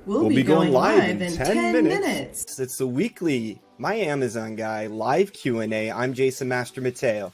We'll be going live in 10 minutes. minutes. It's the weekly My Amazon Guy live Q&A. I'm Jason Master Mateo.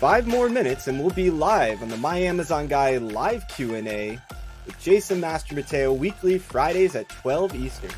5 more minutes and we'll be live on the My Amazon Guy live Q&A with Jason Master Mateo weekly Fridays at 12 Eastern.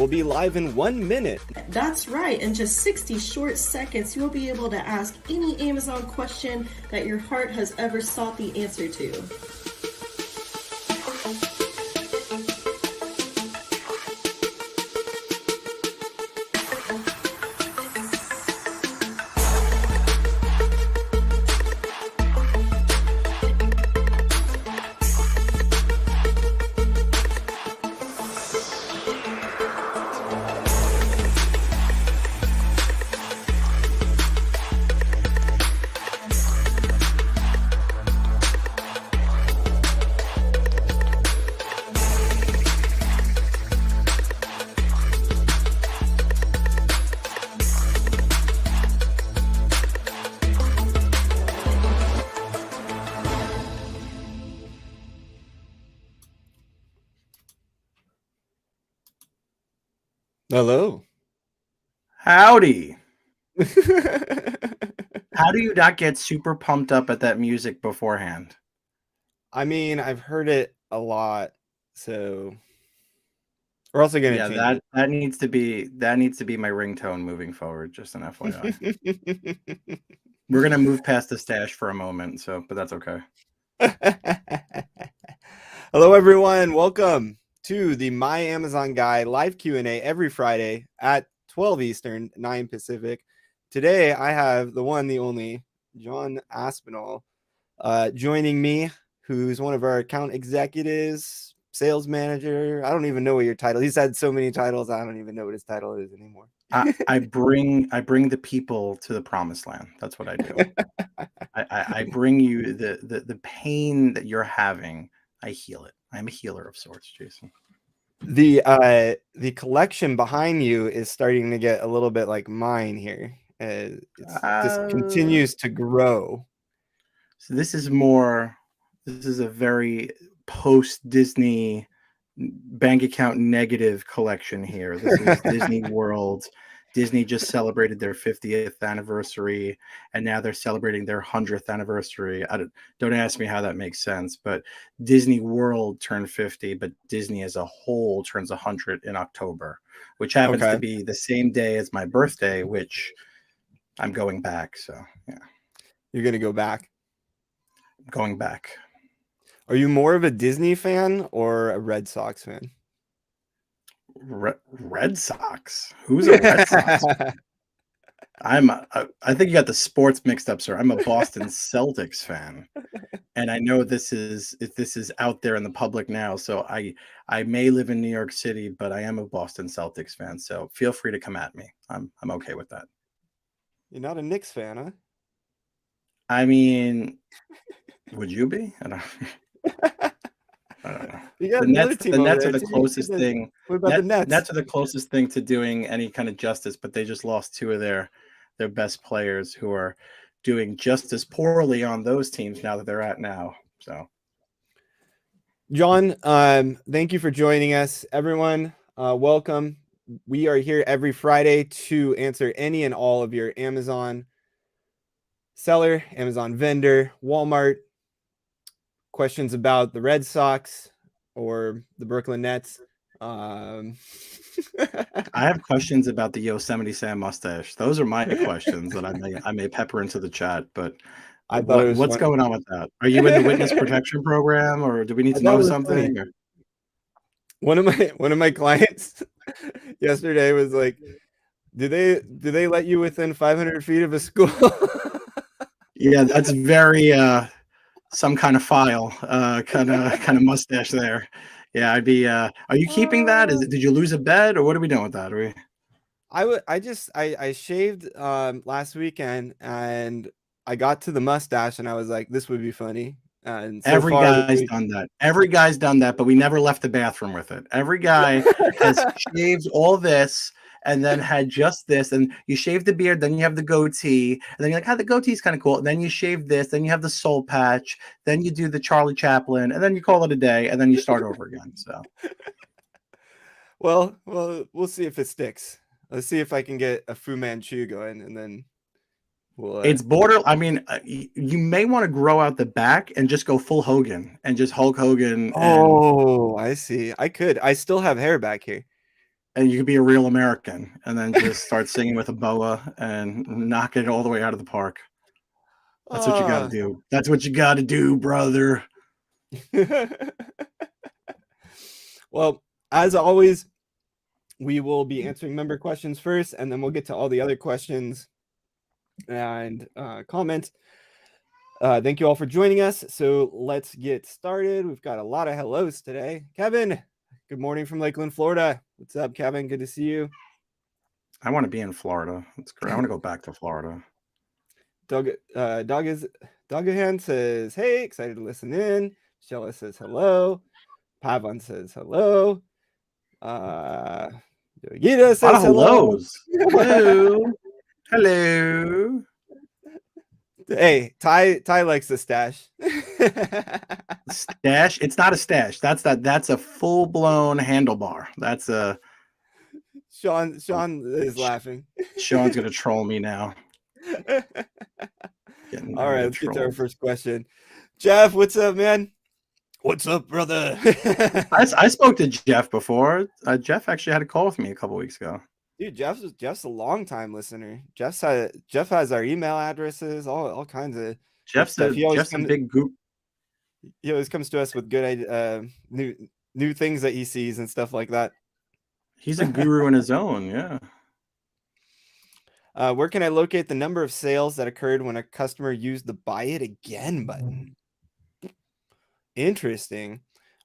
We'll be live in 1 minute. That's right. In just 60 short seconds, you'll be able to ask any Amazon question that your heart has ever sought the answer to. Hello. Howdy. How do you not get super pumped up at that music beforehand? I mean, I've heard it a lot, so we're also gonna change Yeah, that needs to be my ringtone moving forward. Just an FYI. it. We're gonna move past the stash for a moment, but that's okay. Hello, everyone. Welcome to the My Amazon Guy live Q&A every Friday at 12 Eastern, 9 Pacific. Today, I have the one, the only, John Aspinall, joining me, who's one of our account executives, sales manager. I don't even know what your title. He's had so many titles. I don't even know what his title is anymore. I bring the people to the promised land. That's what I do. I bring you the pain that you're having. I heal it. I'm a healer of sorts, Jason. The collection behind you is starting to get a little bit like mine here. It just continues to grow. So this is a very post-Disney bank account negative collection here. This is Disney World. Disney just celebrated their 50th anniversary, and now they're celebrating their 100th anniversary. Don't ask me how that makes sense, but Disney World turned 50, but Disney as a whole turns 100 in October, which happens to be the same day as my birthday, which I'm going back. So, yeah. You're going to go back? Going back. Are you more of a Disney fan or a Red Sox fan? Red Sox? Who's a Red Sox fan? I think you got the sports mixed up, sir. I'm a Boston Celtics fan, and I know this is out there in the public now. So I may live in New York City, but I am a Boston Celtics fan. So feel free to come at me. I'm okay with that. You're not a Knicks fan, huh? I mean, would you be? I don't know. The Nets are the closest thing. What about the Nets? Nets are the closest thing to doing any kind of justice, but they just lost two of their best players who are doing just as poorly on those teams now that they're at now. So, John, thank you for joining us. Everyone, welcome. We are here every Friday to answer any and all of your Amazon seller, Amazon vendor, Walmart questions about the Red Sox or the Brooklyn Nets. I have questions about the Yosemite Sam mustache. Those are my questions that I may pepper into the chat. But what's going on with that? Are you in the witness protection program, or do we need to know something? One of my clients yesterday was like, "Do they let you within 500 feet of a school?" Yeah, that's very some kind of file, kind of mustache there. Yeah, I'd be. Are you keeping that? Did you lose a bet, or what are we doing with that? Are we? I shaved last weekend, and I got to the mustache, and I was like, this would be funny. And so every guy's done that. Every guy's done that, but we never left the bathroom with it. Every guy has shaved all this and then had just this, and you shave the beard, then you have the goatee, and then you're like, the goatee's kind of cool. And then you shave this, then you have the soul patch, then you do the Charlie Chaplin, and then you call it a day, and then you start over again. So, well, we'll see if it sticks. Let's see if I can get a Fu Manchu going, and then we'll. It's border. I mean, you may want to grow out the back and just go full Hogan and just Hulk Hogan. Oh, I see. I could. I still have hair back here. And you could be a real American and then just start singing with a boa and knock it all the way out of the park. That's what you got to do. That's what you got to do, brother. Well, as always, we will be answering member questions first, and then we'll get to all the other questions and comments. Thank you all for joining us. So let's get started. We've got a lot of hellos today. Kevin, good morning from Lakeland, Florida. What's up, Kevin? Good to see you. I want to be in Florida. That's great. I want to go back to Florida. Dogahan says, hey, excited to listen in. Shella says hello. Pavan says hello. Gita says hello. Hello. Hello. Hey, Ty likes the stash. Stash? It's not a stash. That's a full-blown handlebar. That's a Sean is laughing. Sean's gonna troll me now. All right, let's get to our first question. Jeff, what's up, man? What's up, brother? I spoke to Jeff before. Jeff actually had a call with me a couple weeks ago. Dude, Jeff's a long time listener. Jeff has our email addresses, all kinds of Jeff's stuff. Jeff's a big goop. He always comes to us with good new things that he sees and stuff like that. He's a guru in his own, yeah. Where can I locate the number of sales that occurred when a customer used the buy it again button? Interesting.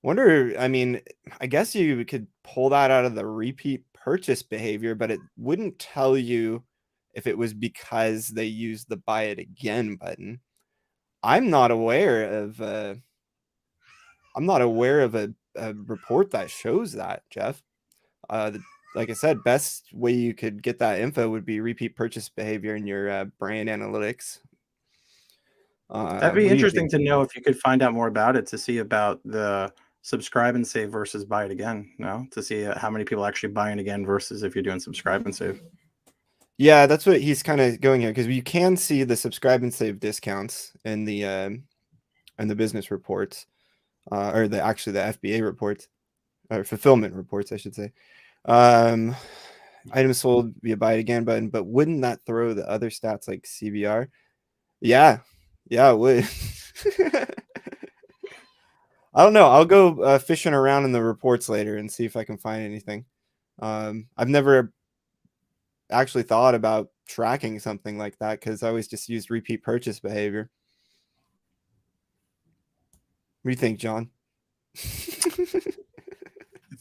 I mean, I guess you could pull that out of the repeat purchase behavior, but it wouldn't tell you if it was because they used the buy it again button. I'm not aware of a report that shows that, Jeff. Like I said, best way you could get that info would be repeat purchase behavior in your brand analytics. That'd be interesting to know if you could find out more about it, to see about the subscribe and save versus buy it again. No, to see how many people actually buying again versus if you're doing subscribe and save. Yeah, that's what he's kind of going here, because you can see the subscribe and save discounts in the business reports, or the FBA reports, or fulfillment reports, I should say. Items sold via buy it again button, but wouldn't that throw the other stats like CBR? Yeah, it would. I don't know. I'll go fishing around in the reports later and see if I can find anything. I've never actually thought about tracking something like that, because I always just used repeat purchase behavior. What do you think, John?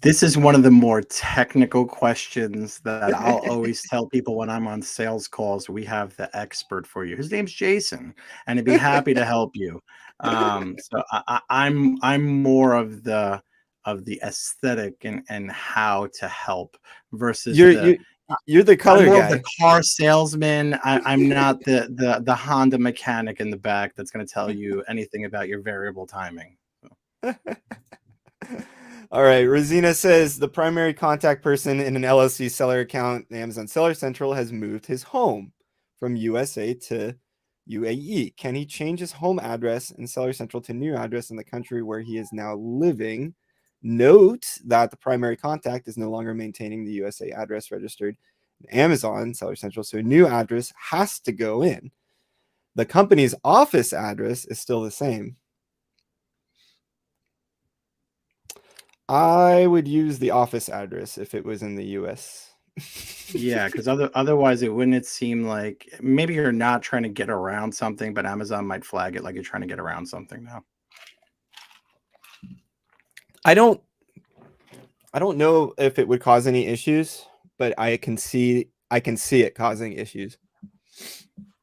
This is one of the more technical questions that I'll always tell people when I'm on sales calls. We have the expert for you. His name's Jason, and he'd be happy to help you. So I'm more of the aesthetic and how to help versus you're the color I'm more guy. of the car salesman. I'm not the Honda mechanic in the back that's going to tell you anything about your variable timing. So. All right. Rosina says the primary contact person in an LLC seller account, Amazon Seller Central, has moved his home from USA to UAE. Can he change his home address in Seller Central to new address in the country where he is now living? Note that the primary contact is no longer maintaining the USA address registered in Amazon Seller Central, so a new address has to go in. The company's office address is still the same. I would use the office address if it was in the US. Yeah, because otherwise it wouldn't seem like maybe you're not trying to get around something, but Amazon might flag it like you're trying to get around something now. I don't know if it would cause any issues, but I can see it causing issues.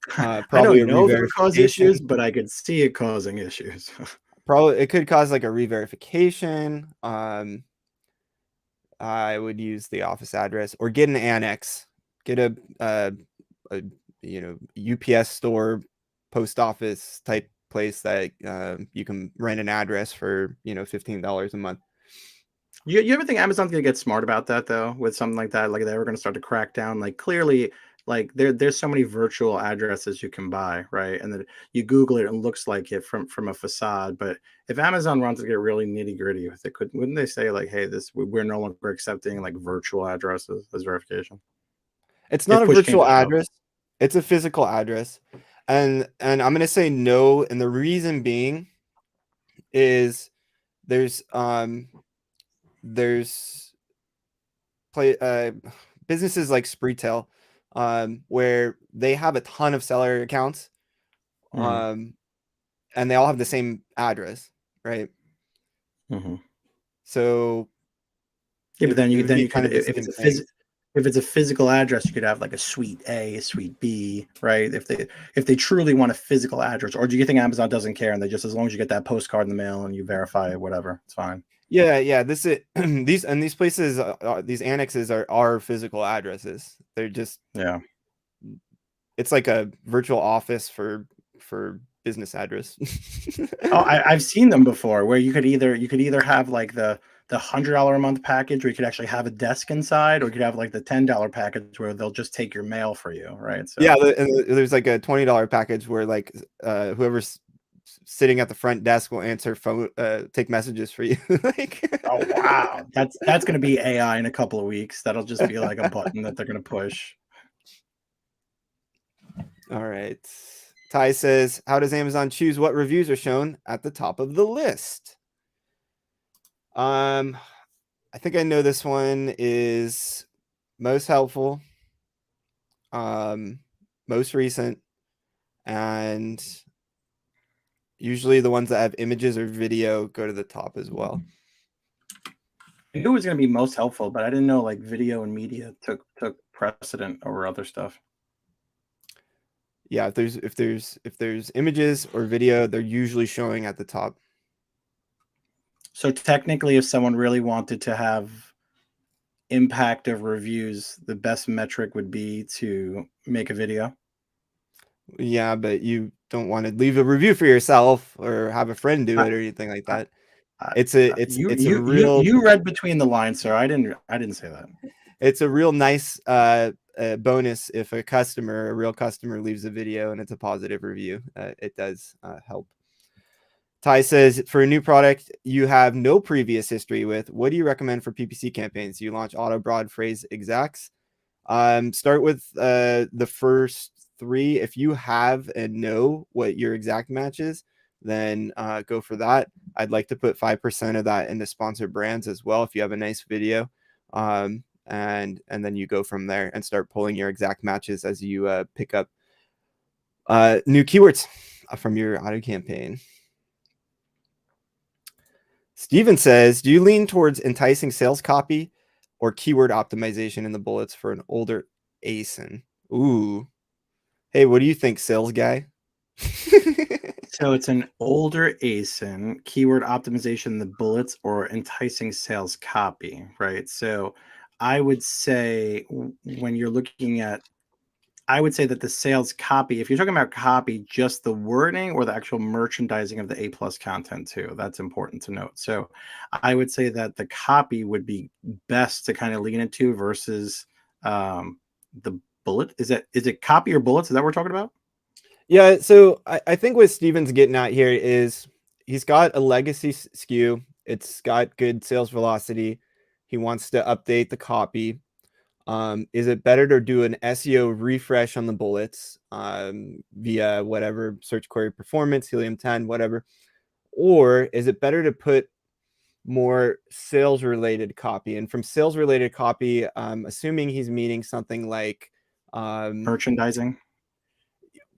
Probably I don't know if it would cause issues, but I could see it causing issues. Probably it could cause like a re-verification. I would use the office address or get an annex. Get a UPS store, post office type place that you can rent an address for $15 a month. You ever think Amazon's gonna get smart about that though, with something like that? Like they were gonna start to crack down. Like clearly, like there's so many virtual addresses you can buy, right? And then you Google it, and it looks like it from a facade. But if Amazon wants to get really nitty gritty with it, wouldn't they say like, hey, we're no longer accepting like virtual addresses as verification? It's not a virtual address; it's a physical address, and I'm gonna say no. And the reason being is there's businesses like Spreetail, where they have a ton of seller accounts, and they all have the same address, right? So yeah, but then you could, if it's a physical address, you could have like a suite A, a suite B, right? If they truly want a physical address, or do you think Amazon doesn't care and they just, as long as you get that postcard in the mail and you verify it, whatever, it's fine? Yeah. This is these places, these annexes are physical addresses. They're just it's like a virtual office for business address. Oh, I've seen them before, where you could either have like the the $100 a month package where you could actually have a desk inside, or you could have like the $10 package where they'll just take your mail for you, right? So Yeah, and there's like a $20 package where like whoever's sitting at the front desk will answer phone, take messages for you. Like, oh wow, that's going to be AI in a couple of weeks. That'll just be like a button that they're going to push. all right. Ty says, how does Amazon choose what reviews are shown at the top of the list? I think I know this one is most helpful, most recent, and usually the ones that have images or video go to the top as well. I knew it was going to be most helpful, but I didn't know like video and media took precedent over other stuff. Yeah, if there's images or video, they're usually showing at the top. So technically, if someone really wanted to have impact of reviews, the best metric would be to make a video. Yeah, but you don't want to leave a review for yourself or have a friend do it or anything like that. It's a real you read between the lines, sir. I didn't say that. It's a real nice bonus if a real customer leaves a video and it's a positive review. It does help. Ty says, for a new product you have no previous history with, what do you recommend for PPC campaigns? You launch auto broad phrase exacts. Start with the first 3. If you have and know what your exact match is, then go for that. I'd like to put 5% of that into sponsored brands as well if you have a nice video. And then you go from there and start pulling your exact matches as you pick up new keywords from your auto campaign. Steven says, do you lean towards enticing sales copy or keyword optimization in the bullets for an older ASIN? Ooh. Hey, what do you think, sales guy? So it's an older ASIN, keyword optimization in the bullets, or enticing sales copy, right? So I would say when you're looking at, I would say that the sales copy, if you're talking about copy, just the wording or the actual merchandising of the A+ content too, that's important to note. So I would say that the copy would be best to kind of lean into versus the bullet. Is it copy or bullets? Is that what we're talking about? Yeah, so I think what Steven's getting at here is he's got a legacy SKU. It's got good sales velocity. He wants to update the copy. Is it better to do an SEO refresh on the bullets via whatever search query performance, Helium 10, whatever? Or is it better to put more sales related copy? And from sales related copy, assuming he's meaning something like Merchandising,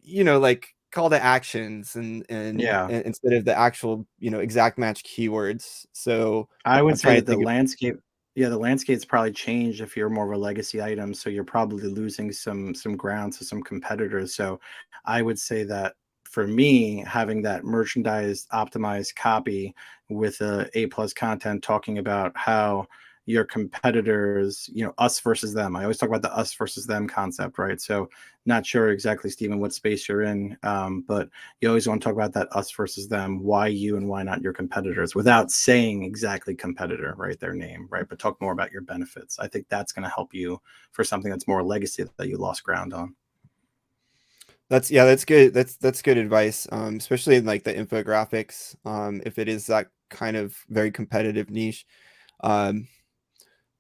like call to actions and yeah, instead of the actual exact match keywords. So I would I'm say trying that to think the landscape's probably changed if you're more of a legacy item, so you're probably losing some ground to some competitors. So I would say that for me, having that merchandise optimized copy with A+ content talking about how your competitors, us versus them. I always talk about the us versus them concept, right? So not sure exactly, Stephen, what space you're in, but you always want to talk about that us versus them, why you and why not your competitors, without saying exactly competitor, right? Their name, right? But talk more about your benefits. I think that's going to help you for something that's more legacy that you lost ground on. that's good. That's good advice. Especially in like the infographics. If it is that kind of very competitive niche.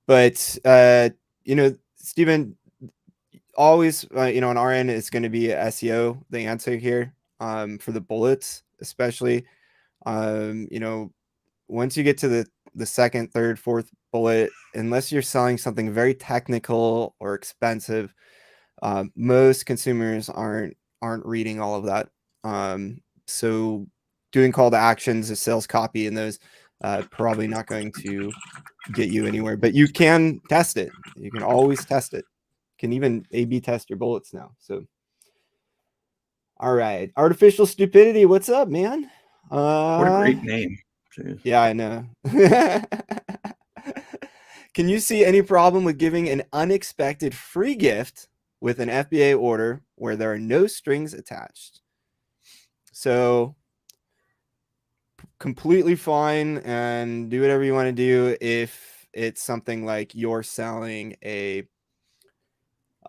But Stephen, always on our end it's going to be SEO the answer here for the bullets, especially once you get to the second, third, fourth bullet, unless you're selling something very technical or expensive, most consumers aren't reading all of that. So doing call to actions, a sales copy, and those probably not going to get you anywhere, but you can test it. You can always test it. You can even A/B test your bullets now. So, all right, artificial stupidity. What's up, man? What a great name. Jeez. Yeah, I know. Can you see any problem with giving an unexpected free gift with an FBA order where there are no strings attached? So completely fine and do whatever you want to do if it's something like you're selling a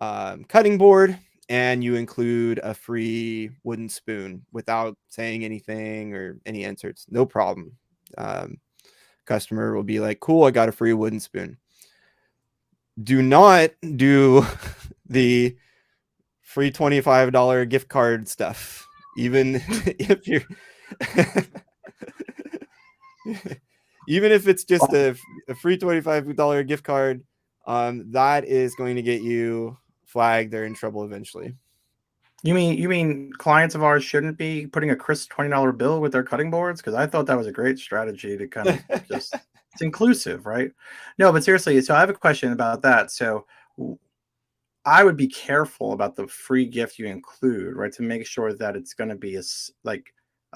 cutting board and you include a free wooden spoon without saying anything or any inserts. No problem. Customer will be like, cool, I got a free wooden spoon. Do not do the free $25 gift card stuff, even if you're even if it's just a free $25 gift card. That is going to get you flagged. They're in trouble eventually. You mean clients of ours shouldn't be putting a crisp $20 bill with their cutting boards? Because I thought that was a great strategy to kind of just it's inclusive, right? No, but seriously, so I have a question about that. So I would be careful about the free gift you include, right? To make sure that it's going to be a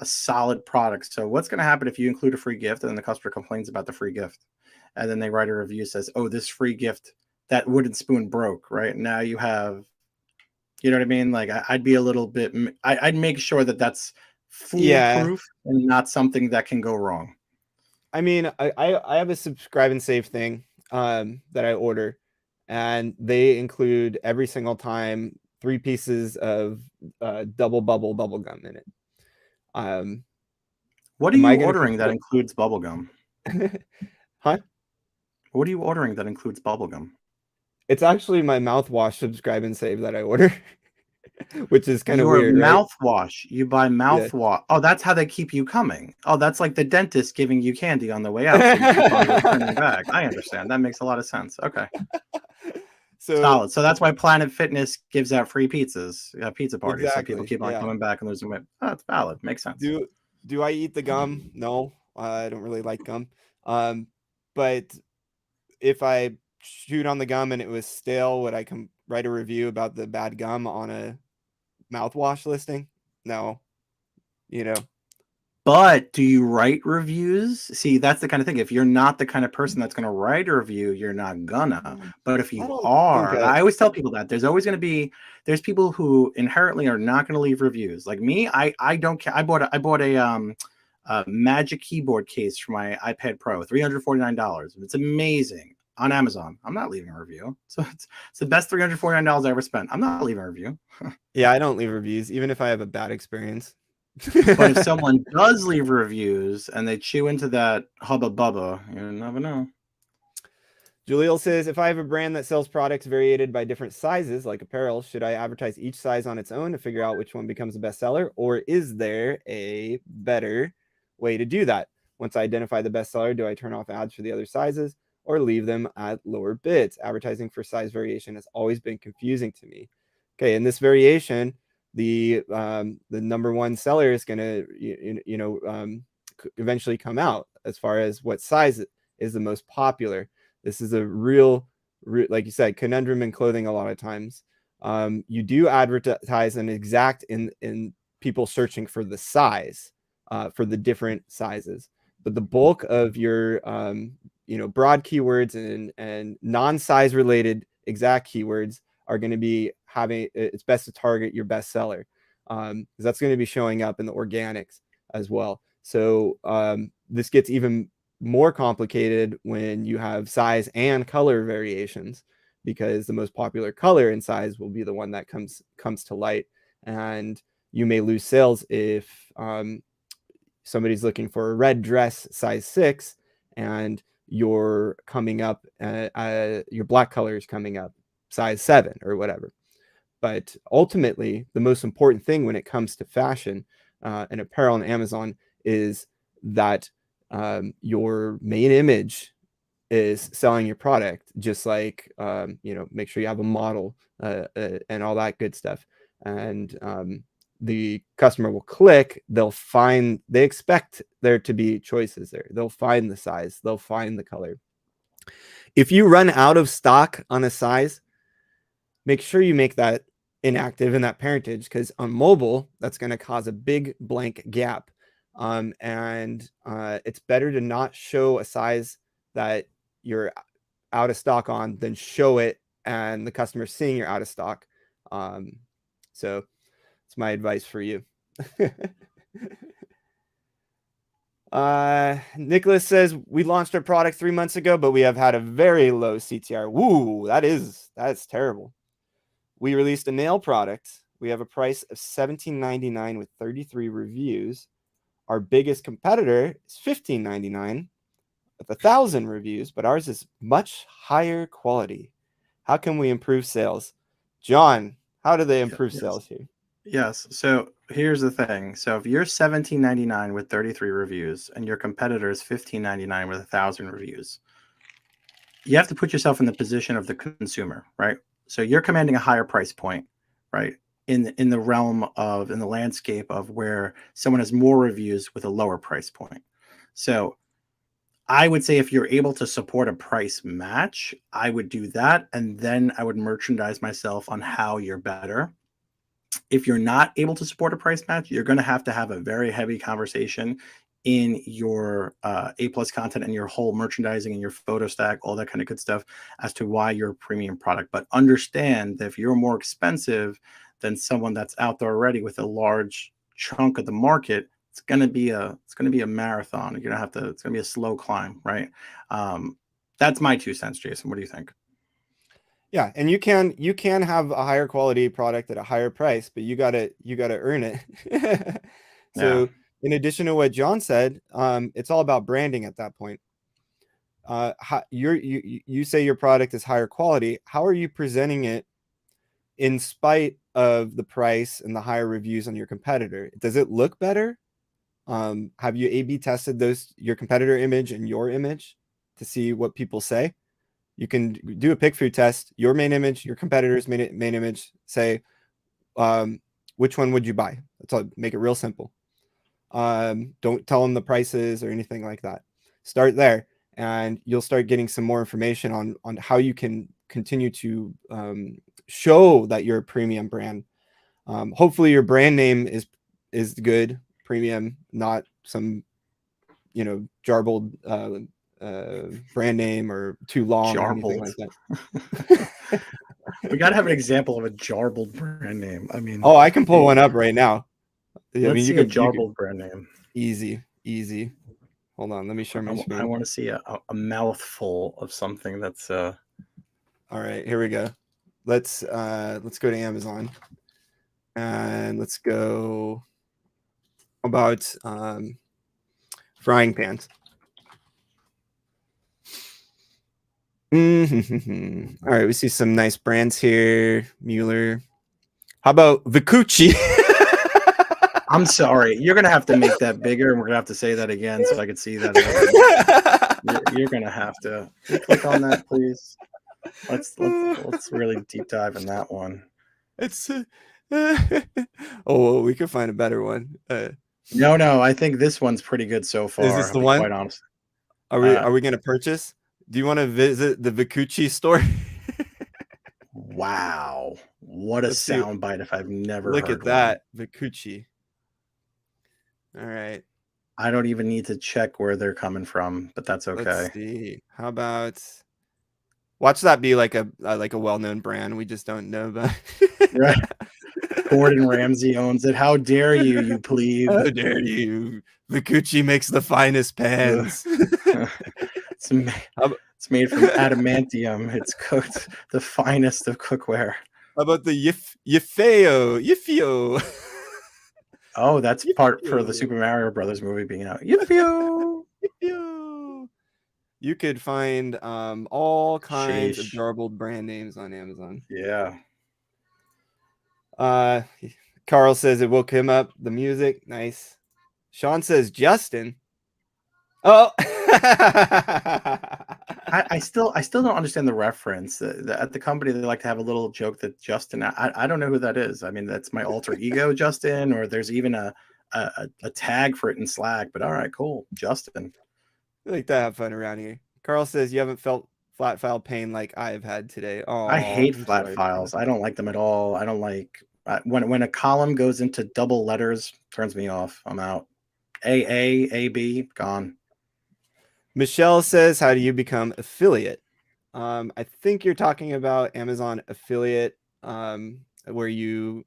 solid product. So what's going to happen if you include a free gift and then the customer complains about the free gift, and then they write a review says, "Oh, this free gift, that wooden spoon broke." Right now you have, you know what I mean? Like I'd be a little bit, I'd make sure that that's Yeah. foolproof and not something that can go wrong. I mean, I have a subscribe and save thing that I order, and they include every single time 3 pieces of double bubble gum in it. What are Am I you going ordering that to includes bubblegum? huh? What are you ordering that includes bubblegum? It's actually my mouthwash subscribe and save that I order, which is kind of Your weird, right? mouthwash. You buy Yeah. mouthwash. Oh, that's how they keep you coming. Oh, that's like the dentist giving you candy on the way out, so you keep on returning back. I understand. That makes a lot of sense. Okay. So Solid. So that's why Planet Fitness gives out free pizzas, pizza parties, so people exactly, keep on yeah. coming back and losing weight. Oh, that's valid. Makes sense. Do I eat the gum? No, I don't really like gum. But if I chewed on the gum and it was stale, would I write a review about the bad gum on a mouthwash listing? No, you know. But do you write reviews? See, that's the kind of thing. If you're not the kind of person that's going to write a review, you're not gonna. But if I you don't think are, I always tell people that there's always going to be, there's people who inherently are not going to leave reviews. Like me, I don't care. I bought a Magic keyboard case for my iPad Pro, $349. It's amazing on Amazon. I'm not leaving a review. So it's the best $349 I ever spent. I'm not leaving a review. Yeah, I don't leave reviews, even if I have a bad experience. But if someone does leave reviews and they chew into that hubba bubba, you never know. Jaleel says, if I have a brand that sells products variated by different sizes, like apparel, should I advertise each size on its own to figure out which one becomes a bestseller? Or is there a better way to do that? Once I identify the bestseller, do I turn off ads for the other sizes or leave them at lower bids? Advertising for size variation has always been confusing to me. Okay, in this variation, the number one seller is going to eventually come out as far as what size is the most popular. This is a real, like you said, conundrum in clothing a lot of times. You do advertise an exact in people searching for the size, for the different sizes. But the bulk of your broad keywords and non-size related exact keywords are going to be it's best to target your bestseller, because that's going to be showing up in the organics as well. So this gets even more complicated when you have size and color variations, because the most popular color and size will be the one that comes to light, and you may lose sales if somebody's looking for a red dress size 6 and you're coming up your black color is coming up size 7 or whatever. But ultimately, the most important thing when it comes to fashion and apparel on Amazon is that your main image is selling your product, just like make sure you have a model and all that good stuff. And the customer will click, they expect there to be choices there. They'll find the size, they'll find the color. If you run out of stock on a size, make sure you make that inactive in that parentage, because on mobile, that's going to cause a big blank gap. And it's better to not show a size that you're out of stock on than show it and the customer seeing you're out of stock. So it's my advice for you. Nicholas says we launched our product 3 months ago, but we have had a very low CTR. Woo, that's terrible. We released a nail product. We have a price of $17.99 with 33 reviews. Our biggest competitor is $15.99 with 1,000 reviews, but ours is much higher quality. How can we improve sales? John, how do they improve sales here? Yes. So here's the thing. So if you're $17.99 with 33 reviews and your competitor is $15.99 with 1,000 reviews, you have to put yourself in the position of the consumer, right? So you're commanding a higher price point, right? In the realm of, in the landscape of where someone has more reviews with a lower price point. So I would say if you're able to support a price match, I would do that. And then I would merchandise myself on how you're better. If you're not able to support a price match, you're going to have a very heavy conversation in your A+ content and your whole merchandising and your photo stack, all that kind of good stuff as to why you're a premium product. But understand that if you're more expensive than someone that's out there already with a large chunk of the market, it's going to be a marathon. You're going to it's going to be a slow climb, right? That's my 2 cents, Jason. What do you think? Yeah, and you can have a higher quality product at a higher price, but you gotta earn it. So Yeah. in addition to what John said, it's all about branding at that point. You say your product is higher quality. How are you presenting it in spite of the price and the higher reviews on your competitor? Does it look better? Have you A/B tested your competitor image and your image to see what people say? You can do a pick through test, your main image, your competitor's main image, say, which one would you buy? That's all, make it real simple. Don't tell them the prices or anything like that. Start there, and you'll start getting some more information on how you can continue to show that you're a premium brand. Hopefully your brand name is good, premium, not some, jarbled brand name or too long or anything like that. We got to have an example of a jarbled brand name. I mean, I can pull one up right now. Let's see a jarbled brand name. Easy. Hold on, let me share my screen. I want to see a mouthful of something that's all right, here we go. Let's go to Amazon and let's go about frying pans. All right, we see some nice brands here. Mueller. How about Vikuchi? I'm sorry. You're going to have to make that bigger, and we're going to have to say that again so I can see that. You're going to have to click on that, please. Let's really deep dive in that one. It's well, we could find a better one. No, I think this one's pretty good so far. Is this the one? Quite honest. Are we going to purchase? Do you want to visit the Vikuchi store? Wow, what a soundbite! If I've never look heard at that, Vikuchi. All right. I don't even need to check where they're coming from, but that's okay. Let's see. How about watch that be like a well-known brand we just don't know about. Right. Gordon Ramsay owns it. How dare you, you plebe? How dare you? Vikuchi makes the finest pans. It's made from adamantium. It's cooked the finest of cookware. How about the Yifio? Oh, that's part for the Super Mario Brothers movie being out. Yifio. You could find all kinds of garbled brand names on Amazon. Yeah. Carl says it woke him up. The music, nice. Sean says Justin. Oh. I still don't understand the reference. At the company, they like to have a little joke that Justin. I don't know who that is. I mean, that's my alter ego, Justin, or there's even a tag for it in Slack. But all right, cool, Justin. I like to have fun around here. Carl says you haven't felt flat file pain like I've had today. Oh, I hate flat files. I don't like them at all. I don't like when a column goes into double letters. Turns me off. I'm out. A B gone. Michelle says, how do you become affiliate? I think you're talking about Amazon affiliate, where you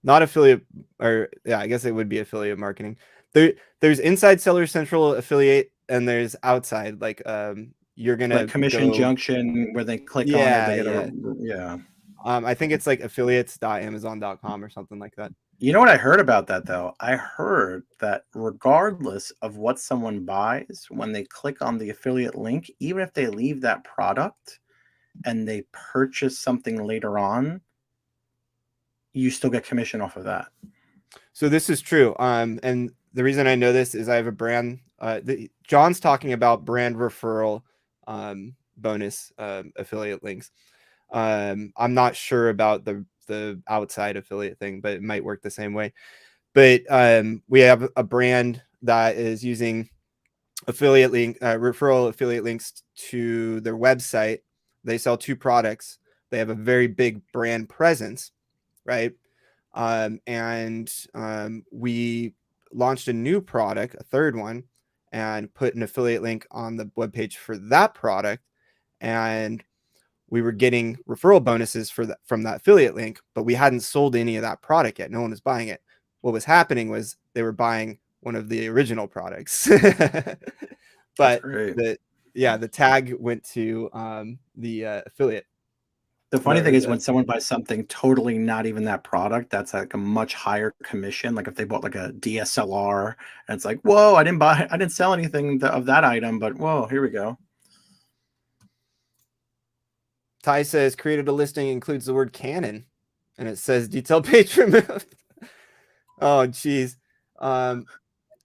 not affiliate, or yeah, I guess it would be affiliate marketing. there's inside Seller Central affiliate and there's outside. Like you're gonna like Commission go, Junction, where they click on it, yeah, they get yeah. a yeah. I think it's like affiliates.amazon.com or something like that. You know what I heard about that though? I heard that regardless of what someone buys, when they click on the affiliate link, even if they leave that product and they purchase something later on, you still get commission off of that. So this is true. And the reason I know this is I have a brand. John's talking about brand referral bonus affiliate links. I'm not sure about the outside affiliate thing, but it might work the same way. But we have a brand that is using referral affiliate links to their website. They sell 2 products. They have a very big brand presence, right? We launched a new product, a third one, and put an affiliate link on the webpage for that product. And we were getting referral bonuses from that affiliate link, but we hadn't sold any of that product yet. No one was buying it. What was happening was they were buying one of the original products. But the tag went to the affiliate. The funny thing is when someone buys something totally not even that product, that's like a much higher commission. Like if they bought like a DSLR and it's like, whoa, I didn't sell anything of that item, but whoa, here we go. Ty says created a listing includes the word Canon and it says detail page removed. Oh, geez.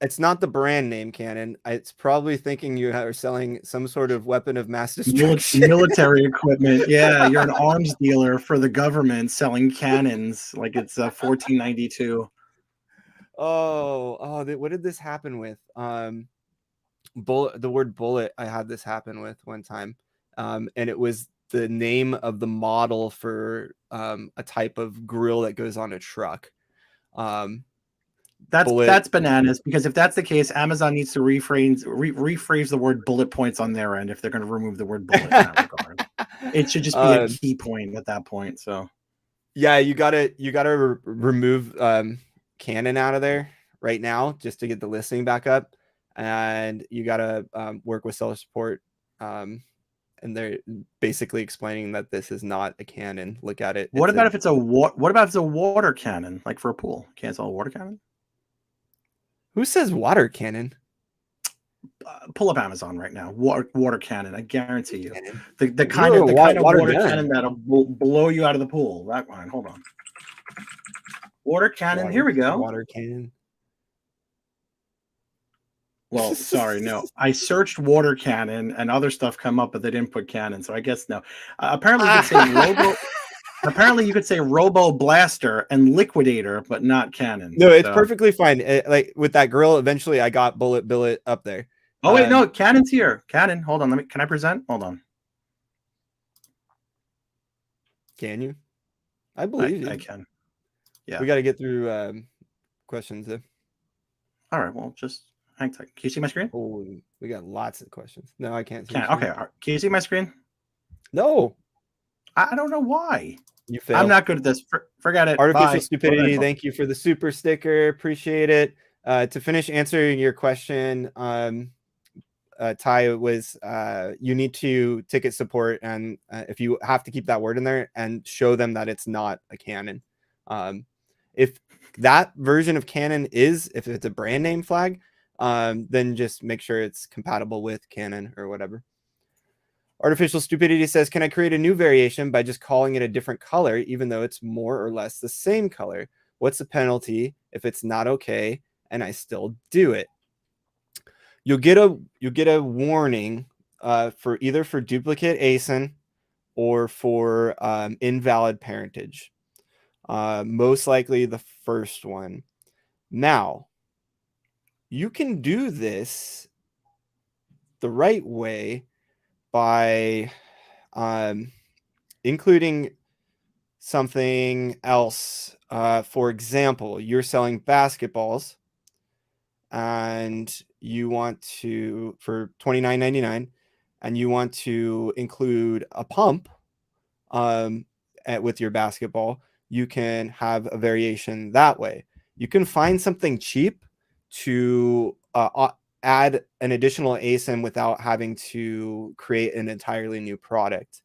It's not the brand name Canon. It's probably thinking you are selling some sort of weapon of mass destruction. Military equipment. Yeah, you're an arms dealer for the government selling cannons like it's 1492. What did this happen with? The word bullet, I had this happen with one time. And it was the name of the model for a type of grill that goes on a truck. That's bananas, because if that's the case, Amazon needs to rephrase the word bullet points on their end if they're going to remove the word bullet in that regard. It should just be a key point at that point. So yeah, you gotta remove Canon out of there right now just to get the listing back up, and you gotta work with seller support, and they're basically explaining that this is not a Canon. Look at it. What about if it's a water cannon, like for a pool? Can't sell a water cannon. Who says water cannon? Pull up Amazon right now. Water cannon. I guarantee you. The kind of water cannon that'll blow you out of the pool. That one. Hold on. Water cannon. Here we go. Water cannon. Well, sorry, no. I searched water cannon and other stuff come up, but they didn't put cannon. So I guess no. Apparently you could say robo. Apparently, you could say Robo Blaster and Liquidator, but not Cannon. No, it's perfectly fine. Like with that grill, eventually I got Bullet Billet up there. Oh wait, no, Cannon's here. Cannon, hold on. Can I present? Hold on. Can you? I believe you. I can. Yeah. We got to get through questions. All right. Well, just hang tight. Can you see my screen? Oh, we got lots of questions. No, I can't see. Okay. Can you see my screen? No. I don't know why. You failed. I'm not good at this. Forget it. Artificial stupidity. Thank you for the super sticker. Appreciate it. To finish answering your question, Ty, was you need to ticket support, and if you have to keep that word in there and show them that it's not a Canon. If that version of Canon if it's a brand name flag, then just make sure it's compatible with Canon or whatever. Artificial stupidity says, can I create a new variation by just calling it a different color, even though it's more or less the same color? What's the penalty if it's not okay and I still do it? You'll get a warning for either for duplicate ASIN or for invalid parentage. Most likely the first one. Now, you can do this the right way by including something else. For example, you're selling basketballs and you want to, for $29.99, and you want to include a pump with your basketball. You can have a variation that way. You can find something cheap to add an additional ASIN without having to create an entirely new product.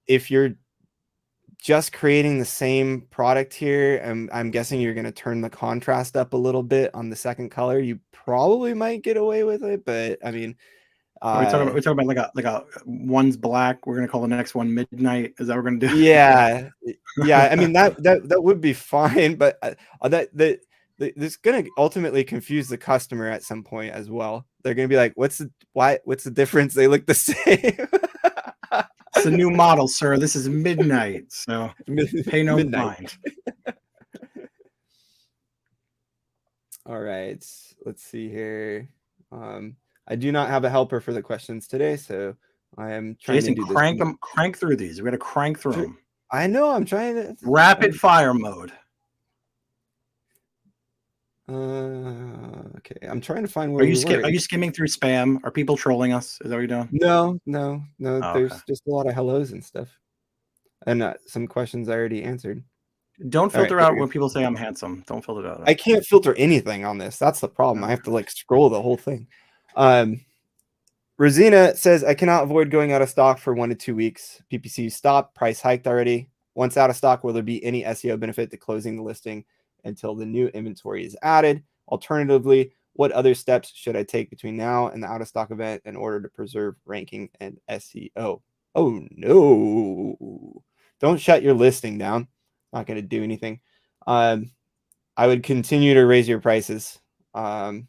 If you're just creating the same product here, and I'm guessing you're going to turn the contrast up a little bit on the second color, you probably might get away with it. But I mean, we're talking about like a one's black. We're gonna call the next one midnight. Is that what we're gonna do? Yeah, yeah. I mean that would be fine, but that's going to ultimately confuse the customer at some point as well. They're going to be like, "What's the difference? They look the same." It's a new model, sir. This is midnight, so pay no mind. All right, let's see here. I do not have a helper for the questions today, so I am trying Jason, to do crank through these. We got to crank through them. I know. I'm trying to rapid fire mode. Okay. I'm trying to find where are you skimming through spam? Are people trolling us? Is that what you're doing? No. Oh, there's okay. just a lot of hellos and stuff, and some questions I already answered. Don't filter out when people say I'm handsome. Don't filter it out. I can't filter anything on this. That's the problem. I have to like scroll the whole thing. Rosina says, I cannot avoid going out of stock for 1 to 2 weeks. PPC stopped, price hiked already. Once out of stock, will there be any SEO benefit to closing the listing until the new inventory is added? Alternatively, what other steps should I take between now and the out of stock event in order to preserve ranking and SEO? Oh no, don't shut your listing down. Not going to do anything. I would continue to raise your prices. That's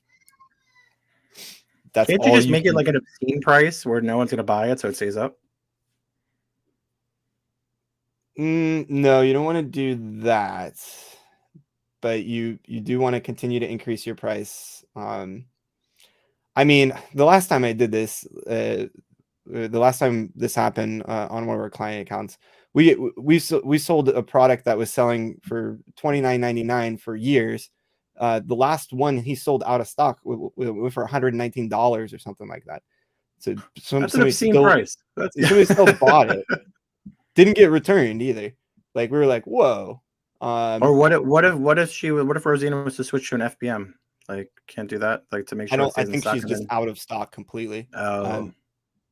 Can't you just make it like an obscene price where no one's going to buy it so it stays up? No, you don't want to do that. But you do want to continue to increase your price. I mean, the last time I did this, the last time this happened on one of our client accounts, we sold a product that was selling for $29.99 for years. The last one he sold out of stock for $119 or something like that. So that's an obscene price. Somebody still bought it. Didn't get returned either. Like we were like, whoa. Or what if Rosina was to switch to an FBM? Like, can't do that. Like to make sure. I think she's just out of stock completely. Oh.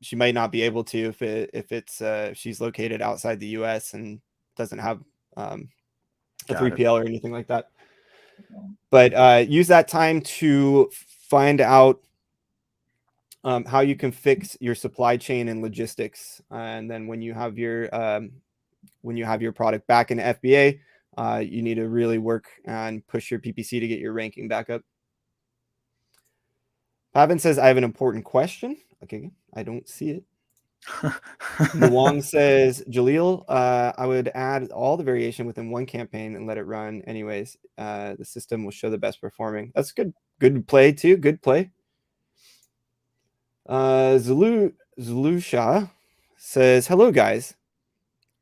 She might not be able to if she's located outside the U.S. and doesn't have a 3PL or anything like that. But use that time to find out how you can fix your supply chain and logistics, and then when you have your product back in FBA, you need to really work and push your PPC to get your ranking back up. Pavan says, I have an important question. Okay, I don't see it. Wong says, Jaleel, I would add all the variation within one campaign and let it run anyways. The system will show the best performing. That's good. Good play too. Good play. Zalusha says, hello guys.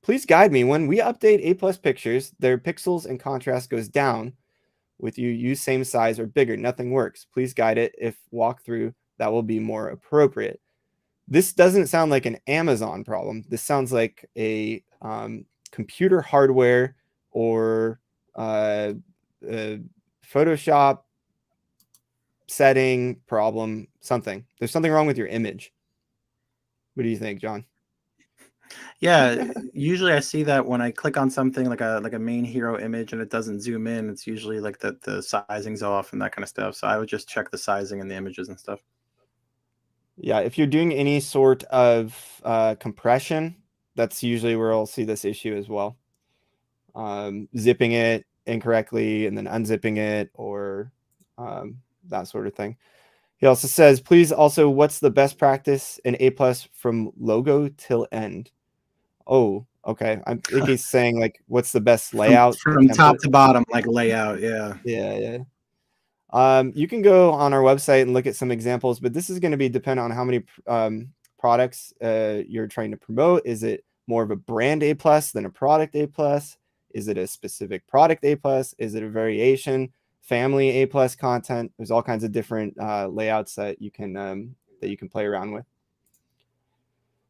Please guide me. When we update A+ pictures, their pixels and contrast goes down. With you use same size or bigger, nothing works. Please guide it. If walkthrough, that will be more appropriate. This doesn't sound like an Amazon problem. This sounds like a computer hardware or Photoshop setting problem, something. There's something wrong with your image. What do you think, John? Yeah, usually I see that when I click on something like a main hero image and it doesn't zoom in, it's usually like the sizing's off and that kind of stuff. So I would just check the sizing in the images and stuff. Yeah, if you're doing any sort of compression, that's usually where I'll see this issue as well. Zipping it incorrectly and then unzipping it, or that sort of thing. He also says, please also, what's the best practice in A+ from logo till end? Oh, okay. I think he's saying like, what's the best layout from top to bottom, like layout. Yeah. Yeah. You can go on our website and look at some examples, but this is going to be dependent on how many products you're trying to promote. Is it more of a brand A+ than a product A+? Is it a specific product A+? Is it a variation, family A+ content? There's all kinds of different layouts that you can play around with.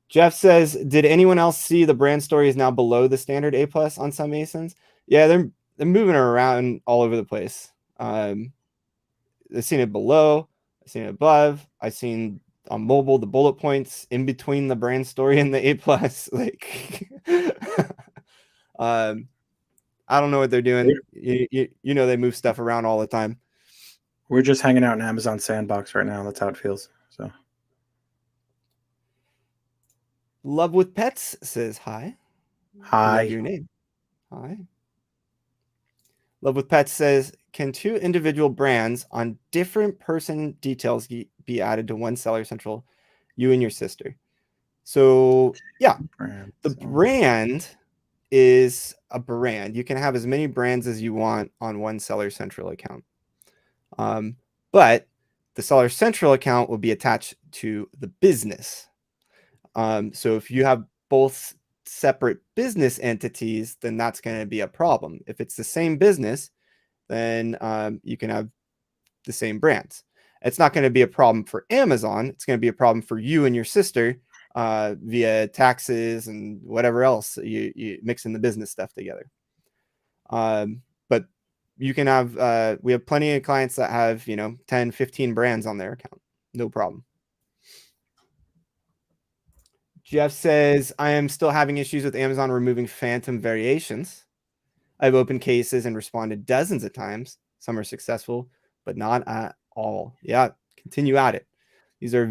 Jeff says, did anyone else see the brand story is now below the standard A+ on some ASINs? Yeah, they're moving around all over the place. I've seen it below. I've seen it above. I've seen on mobile the bullet points in between the brand story and the A+. Like, I don't know what they're doing. You know, they move stuff around all the time. We're just hanging out in Amazon Sandbox right now. That's how it feels. So, Love with Pets says hi. hi. Love your name. Hi. Love with Pets says, can two individual brands on different person details be added to one Seller Central, you and your sister? So yeah, the brand is a brand. You can have as many brands as you want on one Seller Central account. But the Seller Central account will be attached to the business. So if you have both separate business entities, then that's going to be a problem. If it's the same business, then you can have the same brands. It's not going to be a problem for Amazon. It's going to be a problem for you and your sister via taxes and whatever else you mixing the business stuff together. But you can have, we have plenty of clients that have, 10, 15 brands on their account. No problem. Jeff says, I am still having issues with Amazon removing phantom variations. I've opened cases and responded dozens of times. Some are successful, but not at all. Yeah, continue at it. These are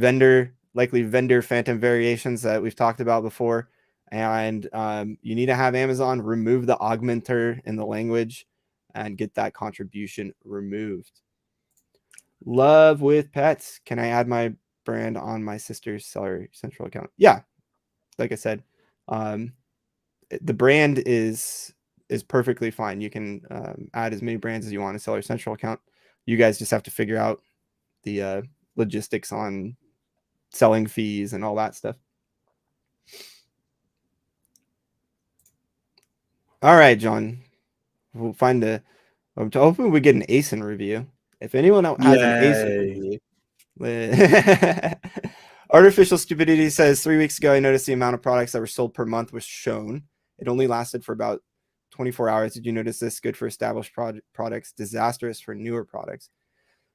likely vendor phantom variations that we've talked about before. And you need to have Amazon remove the augmenter in the language and get that contribution removed. Love with Pets. Can I add my brand on my sister's Seller Central account? Yeah. Like I said, the brand is perfectly fine. You can add as many brands as you want to Seller Central account. You guys just have to figure out the logistics on selling fees and all that stuff. All right, John. We'll find hopefully we get an ASIN review. If anyone else has an ASIN review. Artificial Stupidity says 3 weeks ago, I noticed the amount of products that were sold per month was shown. It only lasted for about 24 hours. Did you notice this? Good for established products, disastrous for newer products.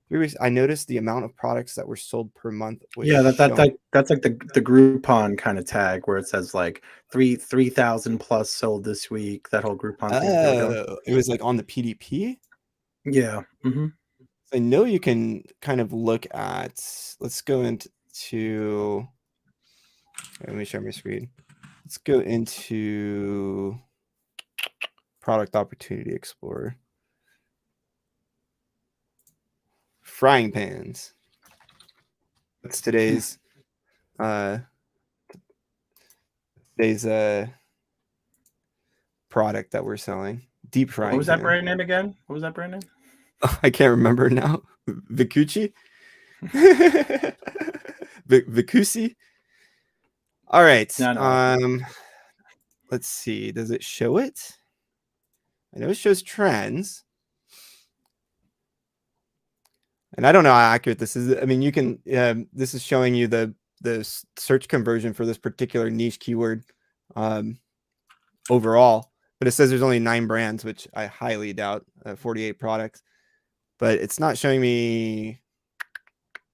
3 weeks. I noticed the amount of products that were sold per month. Yeah, that's like the Groupon kind of tag where it says like 3,000 plus sold this week. That whole Groupon thing they were doing. It was like on the PDP. Yeah. Mm-hmm. I know you can kind of look at. Let's go into. Let me share my screen. Let's go into Product Opportunity Explorer. Frying pans. That's today's product that we're selling. Deep frying. What was that brand name again? What was that brand name? I can't remember now. Vikuchi? Vikusi? All right. No. Let's see. Does it show it? I know it shows trends. And I don't know how accurate this is. I mean, you can, this is showing you the search conversion for this particular niche keyword overall. But it says there's only 9 brands, which I highly doubt, 48 products. But it's not showing me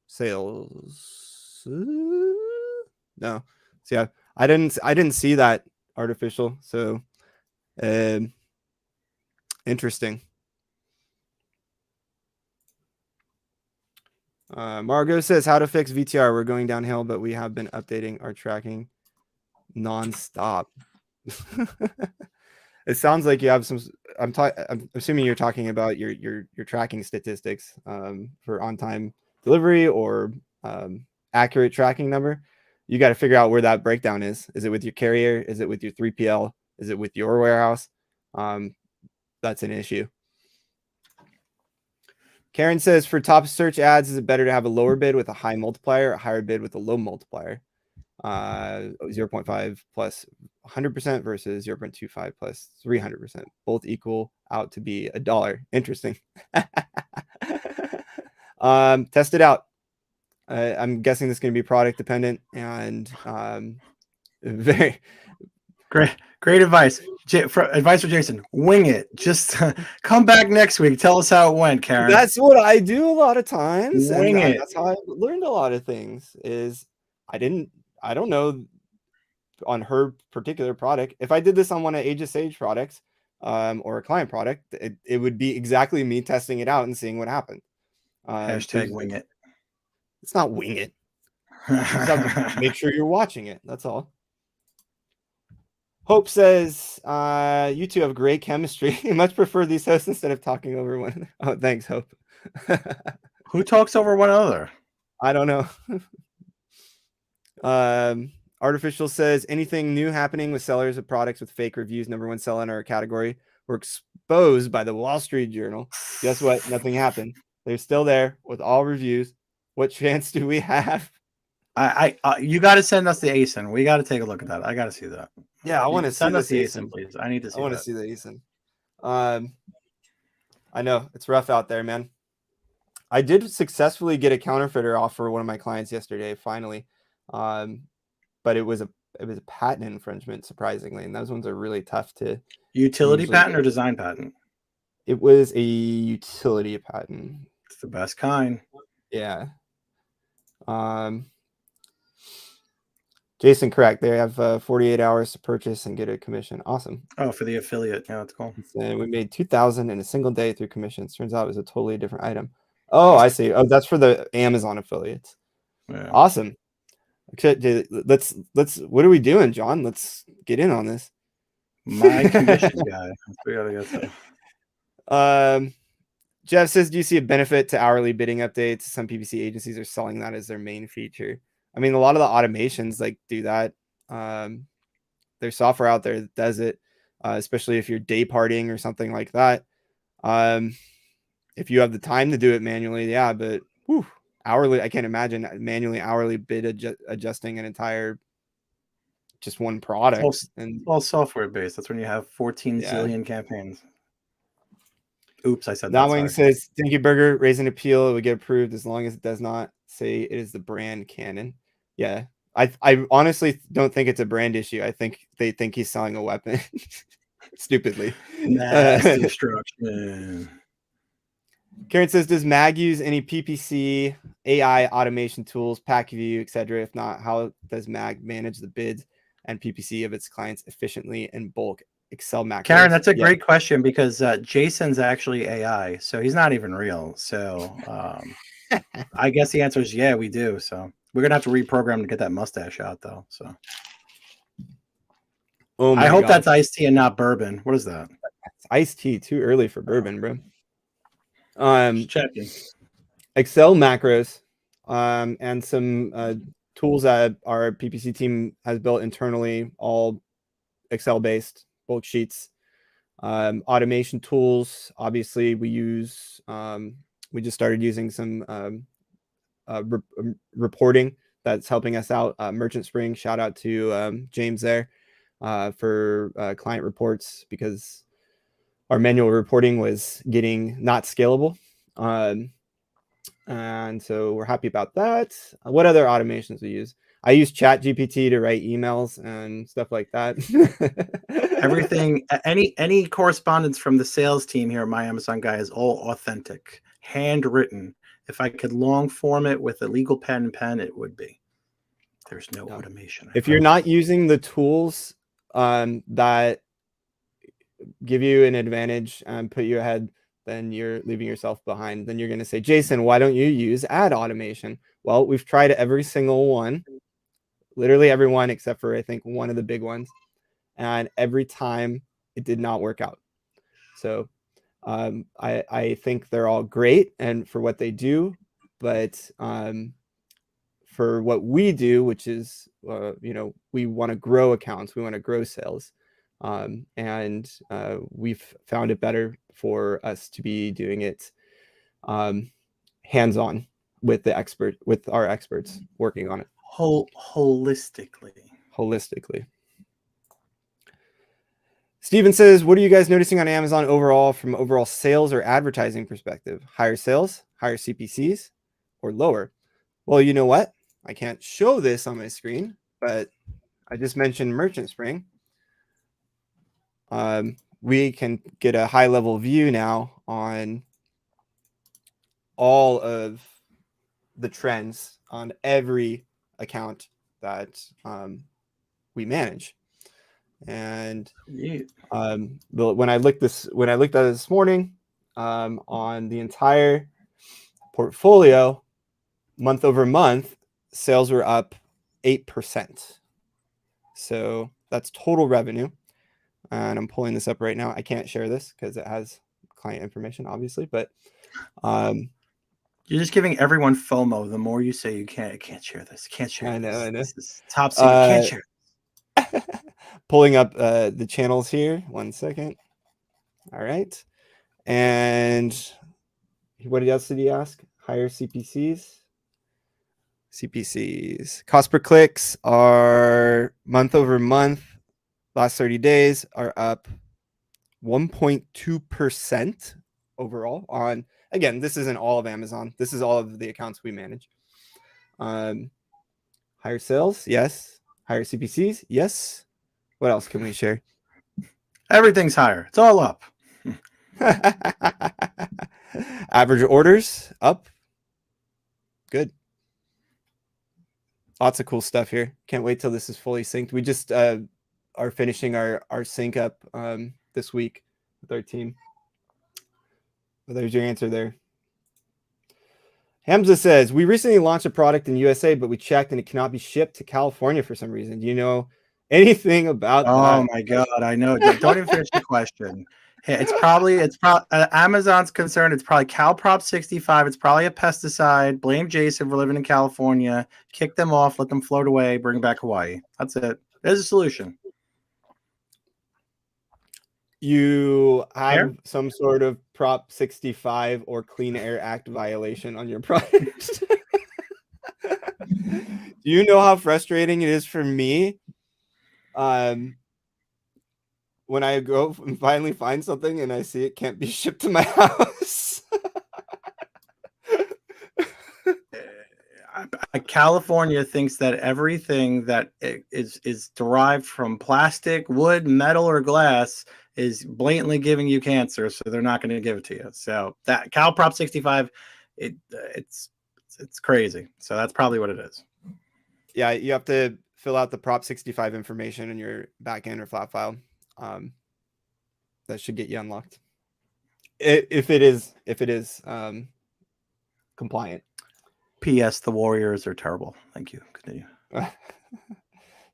sales. No. So yeah, I didn't see that artificial. So interesting. Margot says, how to fix VTR. We're going downhill, but we have been updating our tracking nonstop. It sounds like you have some. I'm assuming you're talking about your tracking statistics for on-time delivery or accurate tracking number. You got to figure out where that breakdown is. Is it with your carrier? Is it with your 3PL? Is it with your warehouse? That's an issue. Karen says, for top search ads, is it better to have a lower bid with a high multiplier or a higher bid with a low multiplier? 0.5 plus 100% versus 0.25 plus 300%. Both equal out to be $1. Interesting. Test it out. I'm guessing this is going to be product dependent and very great advice. Advice for Jason: wing it. Just come back next week. Tell us how it went, Karen. That's what I do a lot of times, Wing it. That's how I learned a lot of things. Is I don't know on her particular product. If I did this on one of Age of Sage products, or a client product, it would be exactly me testing it out and seeing what happened. Hashtag wing it. It's not wing it. You just have to make sure you're watching it. That's all. Hope says, you two have great chemistry. I much prefer these hosts instead of talking over one another. Oh, thanks, Hope. Who talks over one another? I don't know. Artificial says, anything new happening with sellers of products with fake reviews? Number one seller in our category were exposed by the Wall Street Journal. Guess what? Nothing happened. They're still there with all reviews. What chance do we have? You got to send us the ASIN. We got to take a look at that. I got to see that. Yeah, I want to send us the ASIN, please. I need to see. I want to see the ASIN. I know it's rough out there, man. I did successfully get a counterfeiter off for one of my clients yesterday, finally. But it was a patent infringement, surprisingly, and those ones are really tough to. Utility patent or design patent? It was a utility patent. It's the best kind. Yeah. Jason, correct. They have 48 hours to purchase and get a commission. Awesome. Oh, for the affiliate. Yeah, that's cool. And we made 2,000 in a single day through commissions. Turns out it was a totally different item. Oh, I see. Oh, that's for the Amazon affiliates. Yeah. Awesome. Okay, let's. What are we doing, John? Let's get in on this. My commission guy. We gotta get to. Jeff says, do you see a benefit to hourly bidding updates? Some PPC agencies are selling that as their main feature. I mean, a lot of the automations do that. There's software out there that does it, especially if you're day partying or something like that. If you have the time to do it manually, yeah, but hourly, I can't imagine manually hourly bid adjusting an entire just one product. It's all software based. That's when you have 14 zillion campaigns. Oops, I said that. That one says, thank you, Burger. Raise an appeal. It would get approved as long as it does not say it is the brand Canon. Yeah. I honestly don't think it's a brand issue. I think they think he's selling a weapon. Stupidly. Mass destruction. Karen says, does MAG use any PPC, AI automation tools, pack view, etc.? If not, how does MAG manage the bids and PPC of its clients efficiently in bulk Excel macros? Karen, that's a great question because Jason's actually AI, so he's not even real. So I guess the answer is yeah, we do. So we're gonna have to reprogram to get that mustache out, though. So I hope that's iced tea and not bourbon. What is that? It's iced tea. Too early for bourbon, bro. Just checking. Excel macros, and some tools that our PPC team has built internally, all Excel based bulk sheets. Automation tools, obviously we use, we just started using some reporting that's helping us out. Merchant Spring, shout out to James there for client reports, because our manual reporting was getting not scalable. And so we're happy about that. What other automations we use? I use ChatGPT to write emails and stuff like that. Everything, any correspondence from the sales team here at My Amazon Guy is all authentic, handwritten. If I could long form it with a legal pen, it would be. There's no automation. If you're not using the tools that give you an advantage and put you ahead, then you're leaving yourself behind. Then you're going to say, Jason, why don't you use ad automation? Well, we've tried every single one, literally every one, except for I think one of the big ones. And every time it did not work out. So I think they're all great and for what they do, but for what we do, which is, we want to grow accounts, we want to grow sales. And we've found it better for us to be doing it hands-on with our experts working on it. Holistically. Steven says, what are you guys noticing on Amazon overall from overall sales or advertising perspective? Higher sales, higher CPCs, or lower? Well, you know what? I can't show this on my screen, but I just mentioned Merchant Spring. we can get a high level view now on all of the trends on every account that we manage. And when I looked at it this morning, on the entire portfolio, month over month, sales were up 8%. So that's total revenue. And I'm pulling this up right now. I can't share this because it has client information, obviously, but you're just giving everyone FOMO. The more you say you can't share this, can't share I know. This is top secret. Can't share. Pulling up the channels here. 1 second. All right. And what else did he ask? Higher CPCs. Cost per clicks are month over month. Last 30 days are up 1.2% overall on, again, this isn't all of Amazon. This is all of the accounts we manage. Higher sales. Yes. Higher CPCs. Yes. What else can we share? Everything's higher. It's all up. Average orders up. Good. Lots of cool stuff here. Can't wait till this is fully synced. We just are finishing our sync up this week with our team. Well, there's your answer there. Hamza says, we recently launched a product in USA, but we checked and it cannot be shipped to California for some reason. Do you know anything about that? Oh my God, I know. Don't even finish the question. It's probably Amazon's concerned. It's probably CalProp 65. It's probably a pesticide. Blame Jason for living in California. Kick them off. Let them float away. Bring back Hawaii. That's it. There's a solution. You have some sort of Prop 65 or Clean Air Act violation on your product. Do you know how frustrating it is for me when I go and finally find something and I see it can't be shipped to my house? California thinks that everything that is derived from plastic, wood, metal, or glass is blatantly giving you cancer, so they're not going to give it to you. So that CalProp 65, it's crazy. So that's probably what it is. Yeah, you have to fill out the Prop 65 information in your backend or flat file. That should get you unlocked. If it is compliant. P.S. The Warriors are terrible. Thank you. Continue.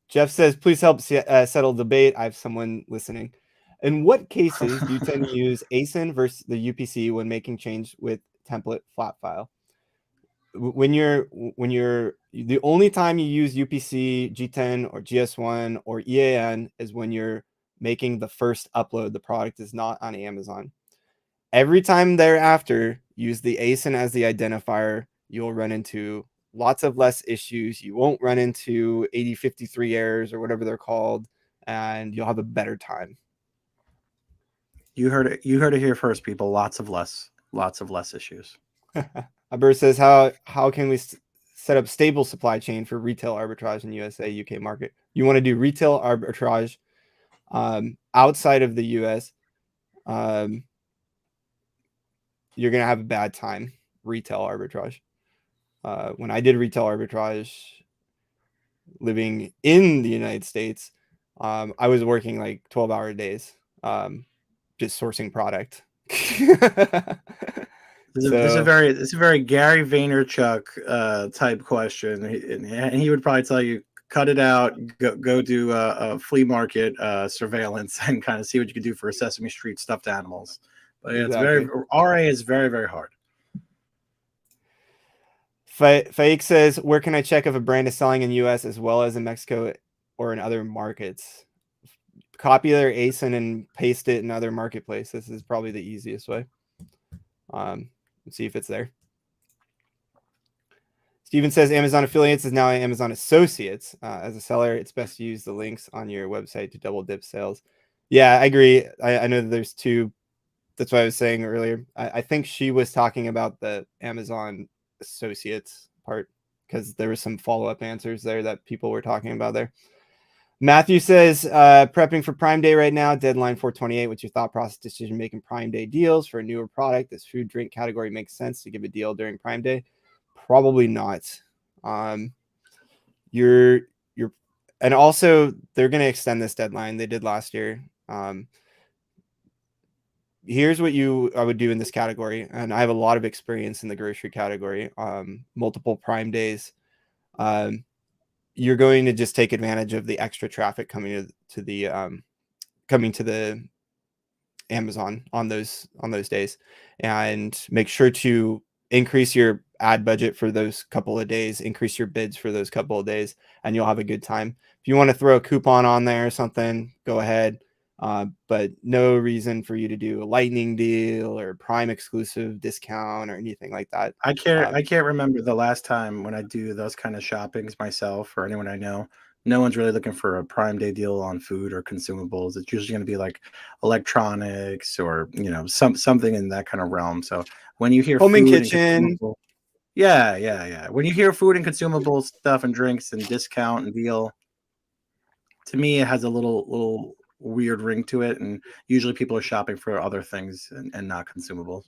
Jeff says, please help settle debate. I have someone listening. In what cases do you tend to use ASIN versus the UPC when making change with template flat file? When you're the only time you use UPC, G10 or GS1 or EAN is when you're making the first upload. The product is not on Amazon. Every time thereafter, use the ASIN as the identifier. You'll run into lots of less issues. You won't run into 8053 errors or whatever they're called, and you'll have a better time. You heard it. You heard it here first, people. Lots of less issues. Aber says, how can we set up stable supply chain for retail arbitrage in USA, UK market? You want to do retail arbitrage outside of the US. You're going to have a bad time. Retail arbitrage. When I did retail arbitrage living in the United States, I was working like 12-hour days, just sourcing product. This is a very Gary Vaynerchuk type question, and he would probably tell you, cut it out, go do a flea market surveillance and kind of see what you can do for Sesame Street stuffed animals. But yeah, exactly. RA is very, very hard. Faik says, where can I check if a brand is selling in US as well as in Mexico or in other markets? Copy their ASIN and paste it in other marketplaces. This is probably the easiest way. Let's see if it's there. Steven says Amazon Affiliates is now Amazon Associates. As a seller, it's best to use the links on your website to double dip sales. Yeah, I agree. I know that there's two. That's what I was saying earlier. I think she was talking about the Amazon Associates part because there were some follow-up answers there that people were talking about there. Matthew says, prepping for Prime Day right now, deadline 4/28. What's your thought process decision making Prime Day deals for a newer product? This food drink category makes sense to give a deal during Prime Day? Probably not. You're and also they're going to extend this deadline. They did last year. Here's what I would do in this category, and I have a lot of experience in the grocery category. Multiple Prime Days. You're going to just take advantage of the extra traffic coming to the Amazon on those days, and make sure to increase your ad budget for those couple of days, increase your bids for those couple of days, and you'll have a good time. If you want to throw a coupon on there or something, go ahead. But no reason for you to do a lightning deal or Prime exclusive discount or anything like that. I can't remember the last time when I do those kind of shoppings myself or anyone I know. No one's really looking for a Prime Day deal on food or consumables. It's usually going to be like electronics or something in that kind of realm. So when you hear Home and food and kitchen. consumable, yeah. When you hear food and consumable stuff and drinks and discount and deal, to me it has a little weird ring to it, and usually people are shopping for other things and not consumables.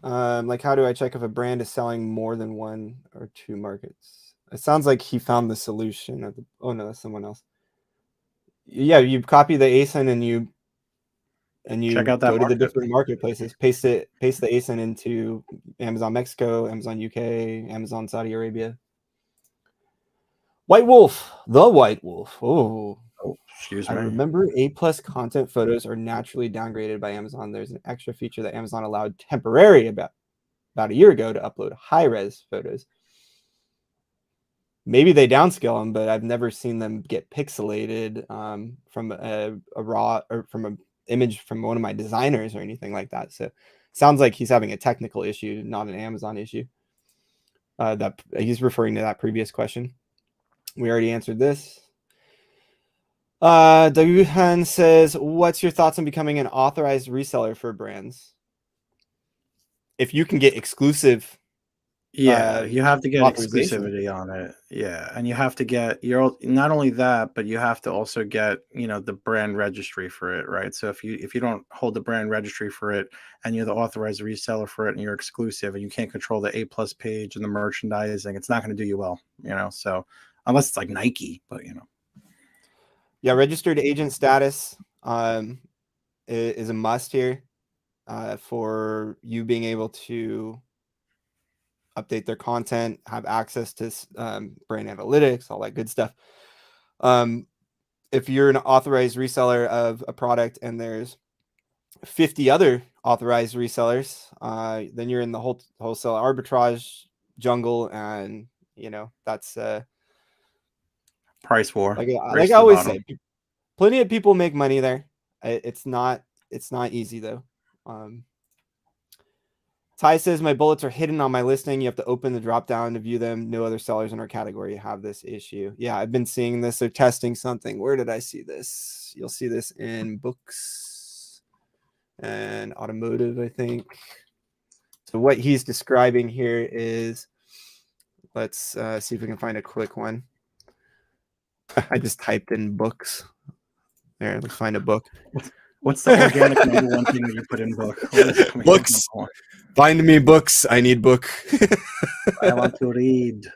Like, how do I check if a brand is selling more than one or two markets? It sounds like he found the solution. Oh no, that's someone else. Yeah, you copy the ASIN and you Check out that go to the market. different marketplaces. Paste the ASIN into Amazon Mexico, Amazon UK, Amazon Saudi Arabia. White Wolf, the White Wolf. Oh, excuse I me. remember A+ content photos are naturally downgraded by Amazon. There's an extra feature that Amazon allowed temporary about a year ago to upload high-res photos. Maybe they downscale them, but I've never seen them get pixelated from a raw or from an image from one of my designers or anything like that. So it sounds like he's having a technical issue, not an Amazon issue. That he's referring to that previous question. We already answered this. Daguhan says, what's your thoughts on becoming an authorized reseller for brands? If you can get exclusive, you have to get authorization. exclusivity on it. Yeah, and you have to get not only that, but you have to also get the brand registry for it, right? So if you don't hold the brand registry for it and you're the authorized reseller for it and you're exclusive and you can't control the A+ page and the merchandising, it's not going to do you well, So unless it's like Nike, but Yeah, registered agent status is a must here for you being able to update their content, have access to brand analytics, all that good stuff. If you're an authorized reseller of a product and there's 50 other authorized resellers, then you're in the wholesale arbitrage jungle, and that's price war. Like I always say, plenty of people make money there. It's not easy though. Ty says, my bullets are hidden on my listing. You have to open the drop down to view them. No other sellers in our category have this issue. Yeah, I've been seeing this. They're testing something. Where did I see this? You'll see this in books and automotive, I think. So what he's describing here is, let's see if we can find a quick one. I just typed in books. There, let's find a book. What's the organic number one thing that you put in book? Books. Find me books. I need book. I want to read.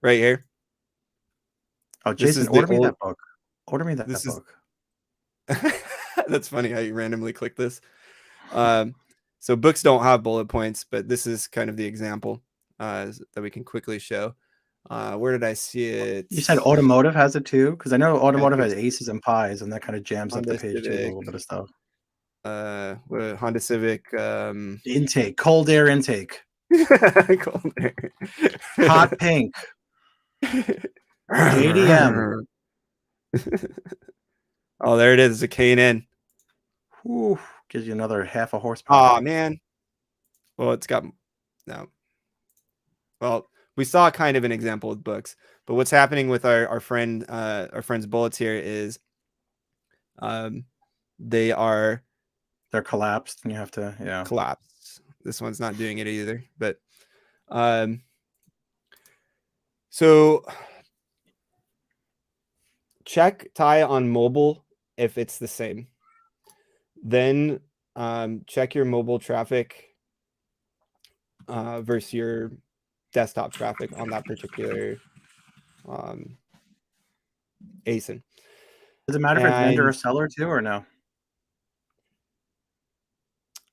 Right here. Oh, Jason, order me that book. Order me that book. That's funny how you randomly click this. So books don't have bullet points, but this is kind of the example that we can quickly show. Where did I see it? You said automotive has it too? Because I know automotive has aces and pies, and that kind of jams up the page too, a little bit of stuff. Honda Civic. Intake, cold air intake. Cold air. Hot pink. JDM. Oh, there it is. A K&N. Whew, gives you another half a horsepower. Oh man. Well, it's got no. Well, we saw kind of an example with books, but what's happening with our friend's bullets here is, they're collapsed, and you have to collapse. This one's not doing it either, but so check Ty on mobile if it's the same. Then check your mobile traffic versus your desktop traffic on that particular ASIN. Does it matter if it's vendor or seller too, or no?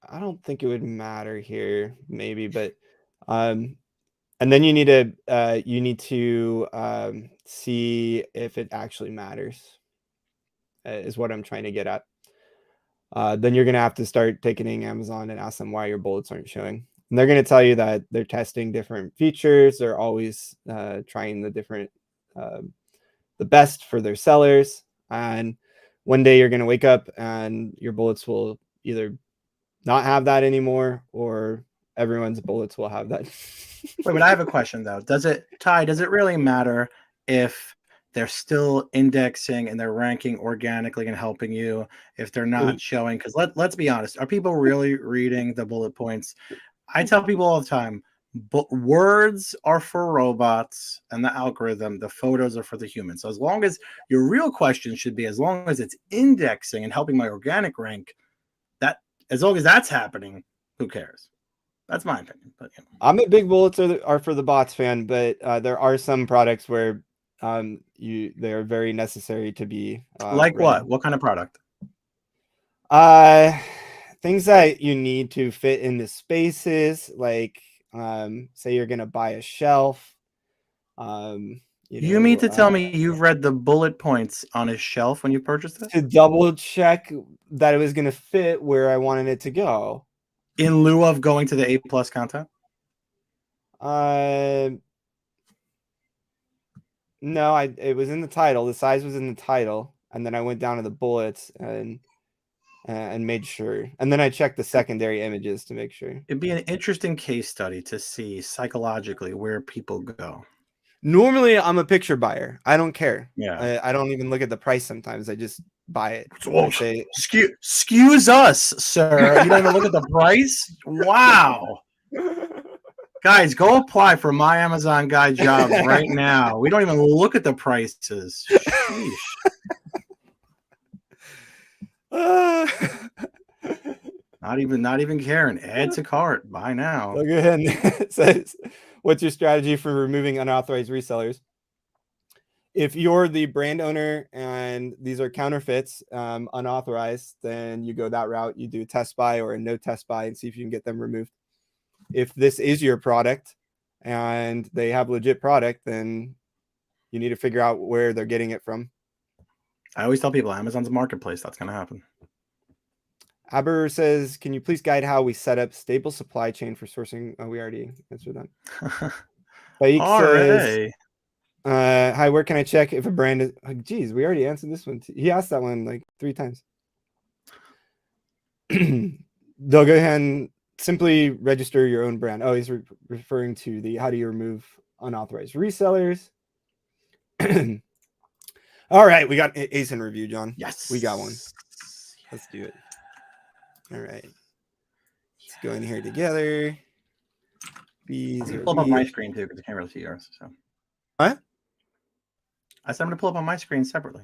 I don't think it would matter here, maybe, but and then you need to see if it actually matters, is what I'm trying to get at. Then you're gonna have to start ticketing Amazon and ask them why your bullets aren't showing. And they're gonna tell you that they're testing different features. They're always trying the best for their sellers. And one day you're gonna wake up and your bullets will either not have that anymore, or everyone's bullets will have that. Wait, but I have a question though. Does it really matter if they're still indexing and they're ranking organically and helping you if they're not showing? Because let's be honest, are people really reading the bullet points? I tell people all the time, but words are for robots and the algorithm, the photos are for the humans. So as long as your real question should be, as long as it's indexing and helping my organic rank, that as long as that's happening, who cares? That's my opinion. But you know. I'm a big bullets are for the bots fan, but there are some products where they are very necessary to be like read. what kind of product? Things that you need to fit into spaces, like say you're gonna buy a shelf. You mean to tell me you've read the bullet points on a shelf when you purchased it? To double check that it was gonna fit where I wanted it to go. In lieu of going to the A+ content? No, it was in the title. The size was in the title, and then I went down to the bullets and made sure. And then I checked the secondary images to make sure. It'd be an interesting case study to see psychologically where people go. Normally, I'm a picture buyer. I don't care. Yeah. I don't even look at the price sometimes. I just buy it. Oh, excuse us, sir. You don't even look at the price? Wow. Guys, go apply for my Amazon guy jobs right now. We don't even look at the prices. Sheesh. Not even caring. Add to cart. Buy now. Look ahead. It says, what's your strategy for removing unauthorized resellers? If you're the brand owner and these are counterfeits, unauthorized, then you go that route. You do a test buy or a no test buy and see if you can get them removed. If this is your product and they have legit product, then you need to figure out where they're getting it from. I always tell people Amazon's a marketplace. That's going to happen. Aber says, can you please guide how we set up stable supply chain for sourcing? Oh, we already answered that. Baik says, hi, where can I check if a brand is... Oh, geez, we already answered this one. He asked that one like 3 times. They'll go ahead and simply register your own brand. Oh, he's referring to the how do you remove unauthorized resellers. All right, we got ASIN review, John. Yes, we got one. Let's do it. All right, let's go in here together. Pull up on my screen too, because I can't really see yours. So what? I said I'm gonna pull up on my screen separately.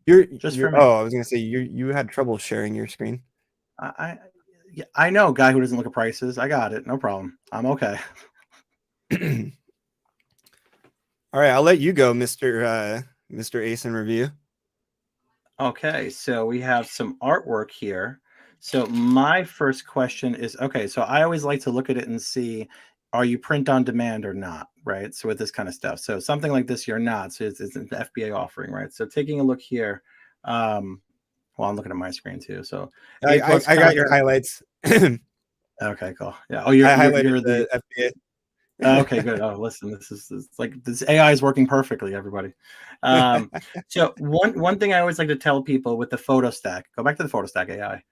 Oh, I was gonna say you had trouble sharing your screen. I know, guy who doesn't look at prices. I got it. No problem. I'm okay. All right, I'll let you go, Mr. ASIN review. Okay, so we have some artwork here. So my first question is, okay, so I always like to look at it and see, are you print on demand or not, right? So with this kind of stuff. So something like this, you're not. So it's an FBA offering, right? So taking a look here, well, I'm looking at my screen too. So I got your highlights. Okay, cool. Yeah. Oh, you're the FBA. Okay, good. Oh, listen, this AI is working perfectly, everybody. So one thing I always like to tell people with the photo stack, go back to the photo stack AI.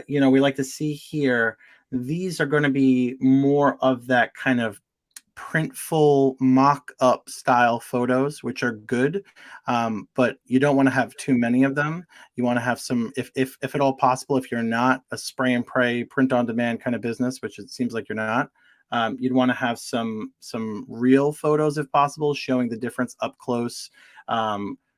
We like to see here, these are going to be more of that kind of printful mock-up style photos, which are good, but you don't want to have too many of them. You want to have some, if at all possible, if you're not a spray and pray print on demand kind of business, which it seems like you're not, you'd want to have some real photos if possible, showing the difference up close,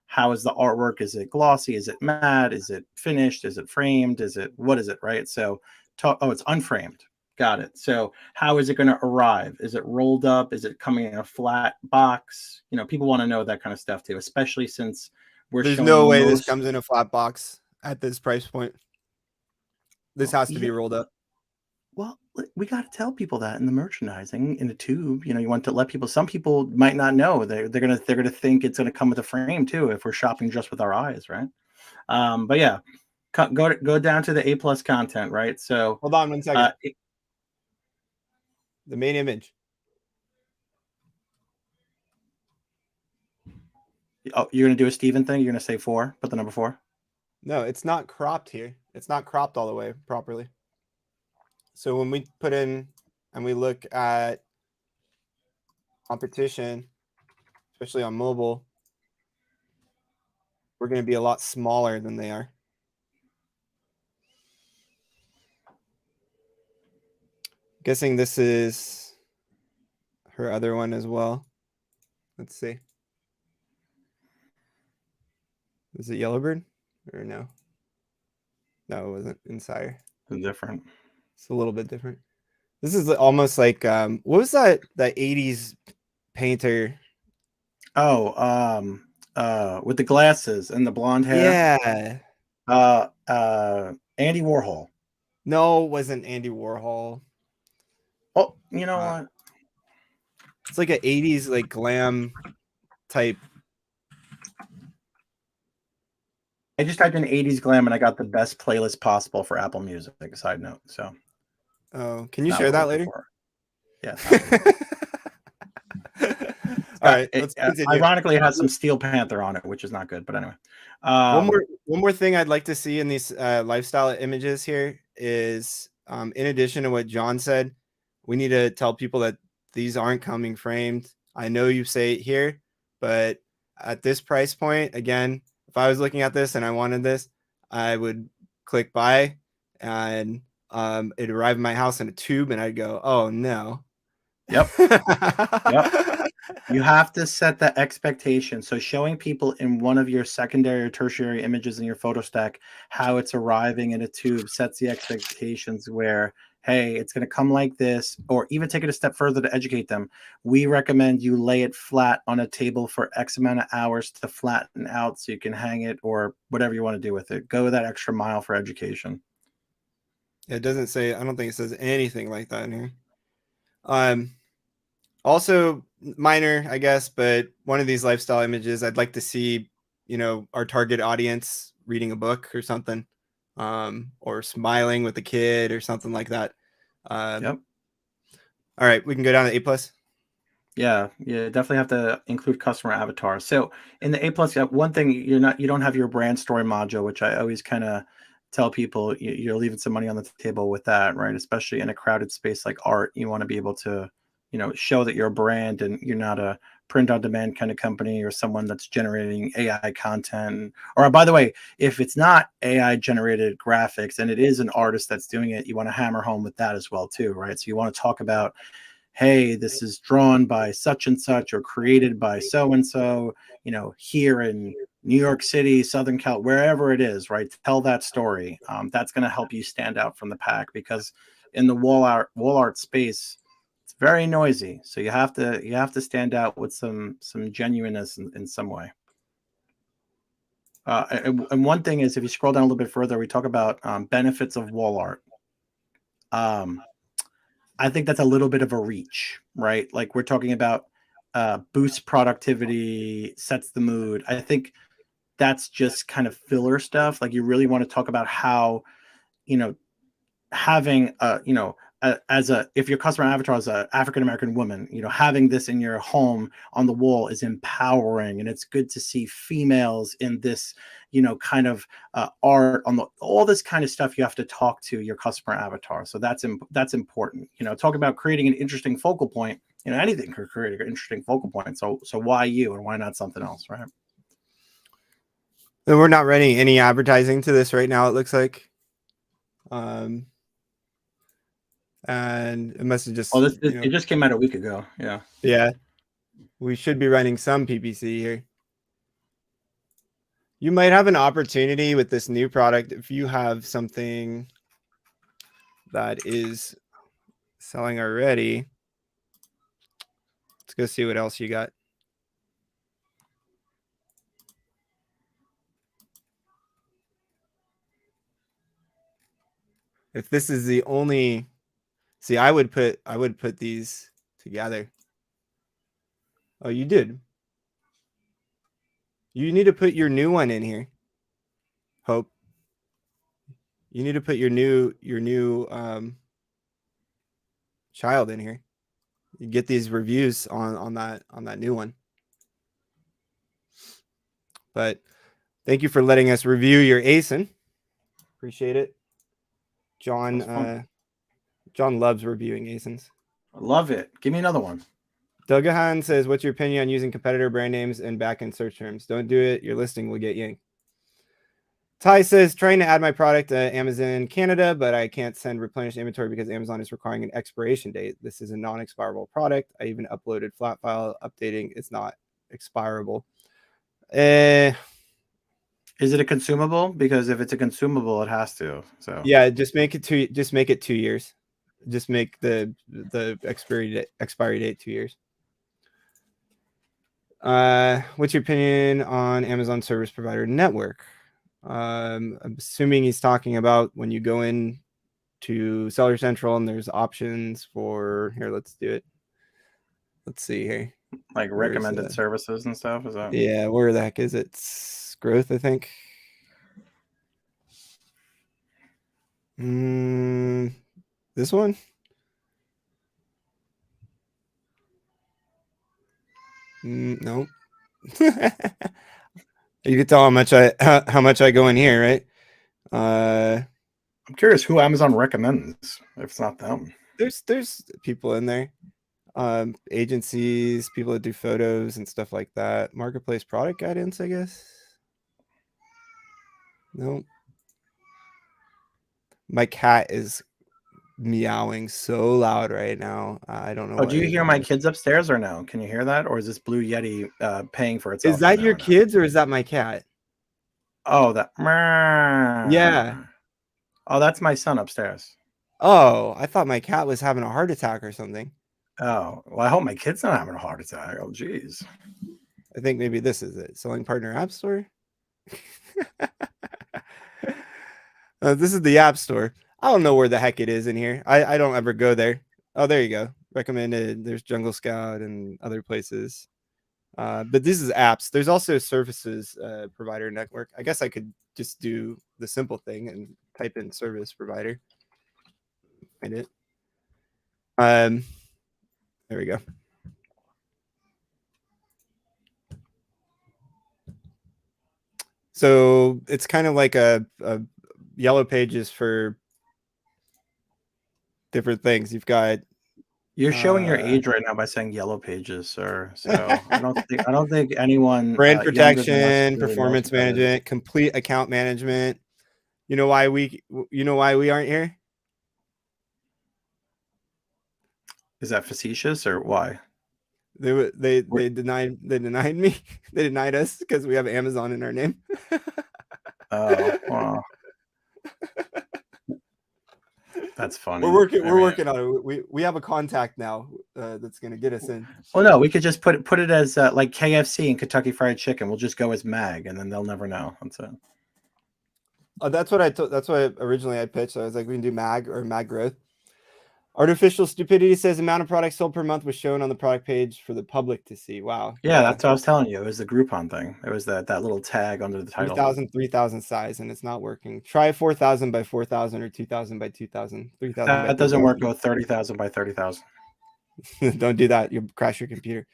how is the artwork? Is it glossy? Is it matte? Is it finished? Is it framed? What is it, right? So, oh, it's unframed. Got it. So how is it going to arrive? Is it rolled up? Is it coming in a flat box? You know, people want to know that kind of stuff too, especially since There's no way this comes in a flat box at this price point. This has to be rolled up. Well, we got to tell people that in the merchandising, in the tube. You know, you want to let people. Some people might not know. They're gonna think it's gonna come with a frame too if we're shopping just with our eyes, right? But yeah, go down to the A+ content, right? So hold on 1 second. The main image. Oh, you're gonna do a Steven thing. You're gonna say 4, put the number 4. No, it's not cropped here. It's not cropped all the way properly. So when we put in and we look at competition, especially on mobile, we're going to be a lot smaller than they are. Guessing this is her other one as well. Let's see. Is it Yellowbird or no? No, it wasn't. Insider. Different. It's a little bit different. This is almost like what was that 80s painter? Oh, with the glasses and the blonde hair. Yeah. Andy Warhol. No, it wasn't Andy Warhol. Oh, you know what? It's like an 80s like glam type. I just typed in 80s glam and I got the best playlist possible for Apple Music. A side note. So, oh, can you share that later? Yeah. All right. Let's continue. Ironically, it has some Steel Panther on it, which is not good. But anyway, one more thing I'd like to see in these lifestyle images here is, in addition to what John said, we need to tell people that these aren't coming framed. I know you say it here, but at this price point, again, if I was looking at this and I wanted this, I would click buy and it'd arrive in my house in a tube and I'd go, oh no. Yep. Yep. You have to set that expectation. So showing people in one of your secondary or tertiary images in your photo stack how it's arriving in a tube sets the expectations where, hey, it's going to come like this, or even take it a step further to educate them. We recommend you lay it flat on a table for X amount of hours to flatten out so you can hang it or whatever you want to do with it. Go that extra mile for education. It doesn't say, I don't think it says anything like that in here. Also minor, I guess, but one of these lifestyle images, I'd like to see, you know, our target audience reading a book or something, or smiling with a kid or something like that. Yep. All right, we can go down to A+. Yeah, you definitely have to include customer avatar. So in the A+, one thing you don't have your brand story module, which I always kind of tell people you're leaving some money on the table with that, right? Especially in a crowded space like art, you want to be able to, you know, show that you're a brand and you're not a print on demand kind of company or someone that's generating AI content. Or by the way, if it's not AI generated graphics and it is an artist that's doing it, you want to hammer home with that as well too, right? So you want to talk about, hey, this is drawn by such and such or created by so and so, you know, here in New York City, Southern Cal, wherever it is, right? Tell that story. That's going to help you stand out from the pack, because in the wall art space, it's very noisy. So you have to stand out with some genuineness in some way. And one thing is, if you scroll down a little bit further, we talk about benefits of wall art. I think that's a little bit of a reach, right? Like we're talking about boosts productivity, sets the mood. I think that's just kind of filler stuff. Like you really want to talk about how, you know, having if your customer avatar is an African-American woman, you know, having this in your home on the wall is empowering, and it's good to see females in this, you know, kind of art on all this kind of stuff. You have to talk to your customer avatar, so that's important. You know, talk about creating an interesting focal point. You know, anything could create an interesting focal point. So why you and why not something else, right? We're not running any advertising to this right now, it looks like. And it must have just, it just came out a week ago. Yeah. We should be running some PPC here. You might have an opportunity with this new product if you have something that is selling already. Let's go see what else you got. If this is the only, see, I would put these together. Oh, you did. You need to put your new one in here. Hope. You need to put your new child in here. You get these reviews on that new one. But thank you for letting us review your ASIN. Appreciate it. John John loves reviewing ASINs. I love it. Give me another one. Duggahan says, what's your opinion on using competitor brand names and backend search terms? Don't do it. Your listing will get yanked. Ty says, trying to add my product to Amazon Canada, but I can't send replenished inventory because Amazon is requiring an expiration date. This is a non-expirable product. I even uploaded flat file updating. It's not expirable. Is it a consumable? Because if it's a consumable, it has to. So yeah, just make it 2 years. Just make the expiry date 2 years. What's your opinion on Amazon Service Provider Network? I'm assuming he's talking about when you go in to Seller Central and there's options for here. Let's do it. Let's see here. Like recommended services and stuff. Is that? Yeah, where the heck is it? It's growth, I think. This one. No. You can tell how much I go in here, right? I'm curious who Amazon recommends. If it's not them, there's people in there, agencies, people that do photos and stuff like that. Marketplace product guidance, I guess. No. My cat is meowing so loud right now. I don't know. Oh, do you hear my kids upstairs or no? Can you hear that, or is this Blue Yeti paying for itself? Is that your kids or is that my cat? Oh, that. Yeah. Oh, that's my son upstairs. Oh, I thought my cat was having a heart attack or something. Oh, well, I hope my kid's not having a heart attack. Oh, geez. I think maybe this is it. Selling Partner App Store. This is the App Store. I don't know where the heck it is in here. I don't ever go there. Oh, there you go. Recommended. There's Jungle Scout and other places. But this is apps. There's also services provider network. I guess I could just do the simple thing and type in service provider. Find it. There we go. So it's kind of like a yellow pages for different things. You've got. You're showing your age right now by saying yellow pages, sir. So I don't think anyone. Brand protection, performance management, complete account management. You know why we aren't here? Is that facetious or why? They denied me. They denied us because we have Amazon in our name. Oh, wow. That's funny. We're working on it. We have a contact now that's going to get us in. Well, no, we could just put it as like KFC and Kentucky Fried Chicken. We'll just go as MAG, and then they'll never know. That's it. That's what originally I pitched. I was like, we can do MAG or MAG growth. Artificial Stupidity says amount of products sold per month was shown on the product page for the public to see. Wow. Yeah, that's what I was telling you. It was the Groupon thing. It was that little tag under the title. 3,000 size, and it's not working. Try 4,000 by 4,000 or 2,000 by 2,000. 3,000. That doesn't work with 30,000 by 30,000. Don't do that. You'll crash your computer.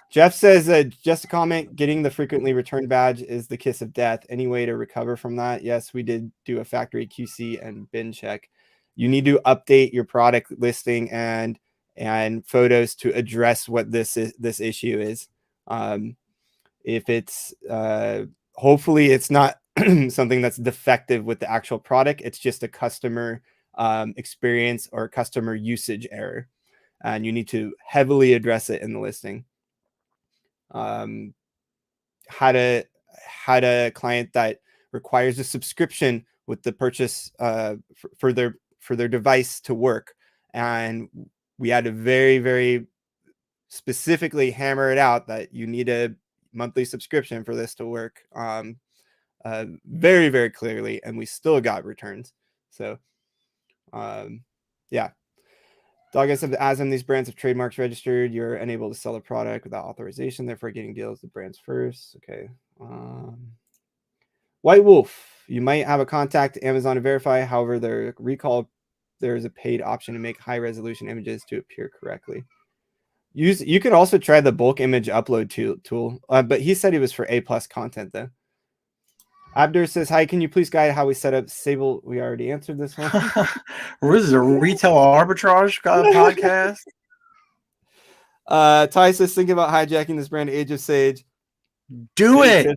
Jeff says, just a comment, getting the frequently returned badge is the kiss of death. Any way to recover from that? Yes, we did do a factory QC and bin check. You need to update your product listing and photos to address what this issue is. If it's hopefully it's not something that's defective with the actual product. It's just a customer experience or customer usage error, and you need to heavily address it in the listing. How to had a client that requires a subscription with the purchase for their device to work, and we had to very, very specifically hammer it out that you need a monthly subscription for this to work, very, very clearly, and we still got returns. So yeah. Dog has said, as in these brands have trademarks registered, you're unable to sell a product without authorization, therefore getting deals with brands first. Okay. White Wolf, you might have a contact Amazon to verify. However, their recall, there is a paid option to make high resolution images to appear correctly. You could also try the bulk image upload tool, but he said he was for A+ content though. Abdur says, hi, can you please guide how we set up Sable? We already answered this one. This is a retail arbitrage podcast. Ty says, thinking about hijacking this brand, Age of Sage. Do it.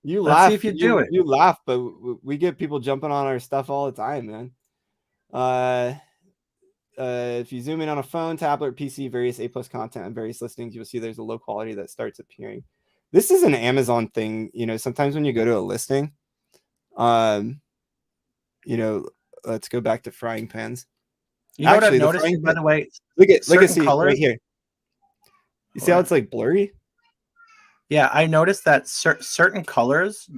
You Let's laugh. see if you do it. You laugh, but we get people jumping on our stuff all the time, man. If you zoom in on a phone, tablet, or PC, various A+ content and various listings, you'll see there's a low quality that starts appearing. This is an Amazon thing. You know, sometimes when you go to a listing, you know, let's go back to frying pans. You know actually, what I've noticed, by the way? Look at see colors right here. You see how it's like blurry? Yeah, I noticed that certain colors.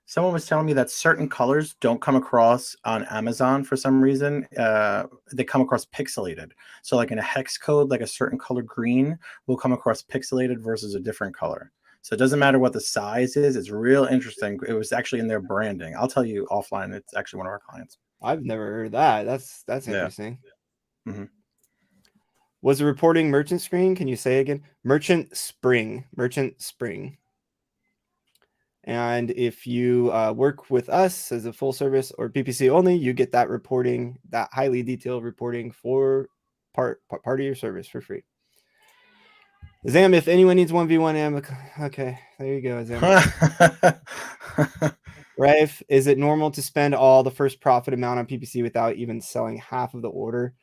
Someone was telling me that certain colors don't come across on Amazon for some reason. They come across pixelated. So like in a hex code, like a certain color green will come across pixelated versus a different color. So it doesn't matter what the size is. It's real interesting. It was actually in their branding. I'll tell you offline. It's actually one of our clients. I've never heard that. That's interesting. Yeah. Mm-hmm. Was the reporting merchant screen? Can you say again? Merchant Spring. And if you work with us as a full service or PPC only, you get that reporting, that highly detailed reporting for part of your service for free. Zam, if anyone needs 1v1 okay, there you go, Zam. Right? Is it normal to spend all the first profit amount on PPC without even selling half of the order?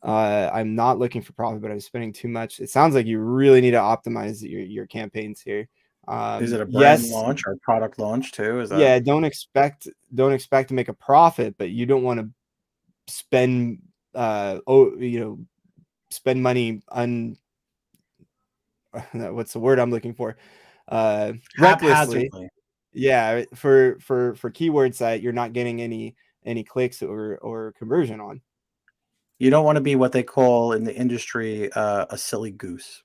I'm not looking for profit, but I'm spending too much. It sounds like you really need to optimize your campaigns here. Is it a brand launch or a product launch too? Is that... Yeah, don't expect to make a profit, but you don't want to spend spend money what's the word I'm looking for? Recklessly. Yeah, for keywords that you're not getting any clicks or conversion on. You don't want to be what they call in the industry a silly goose.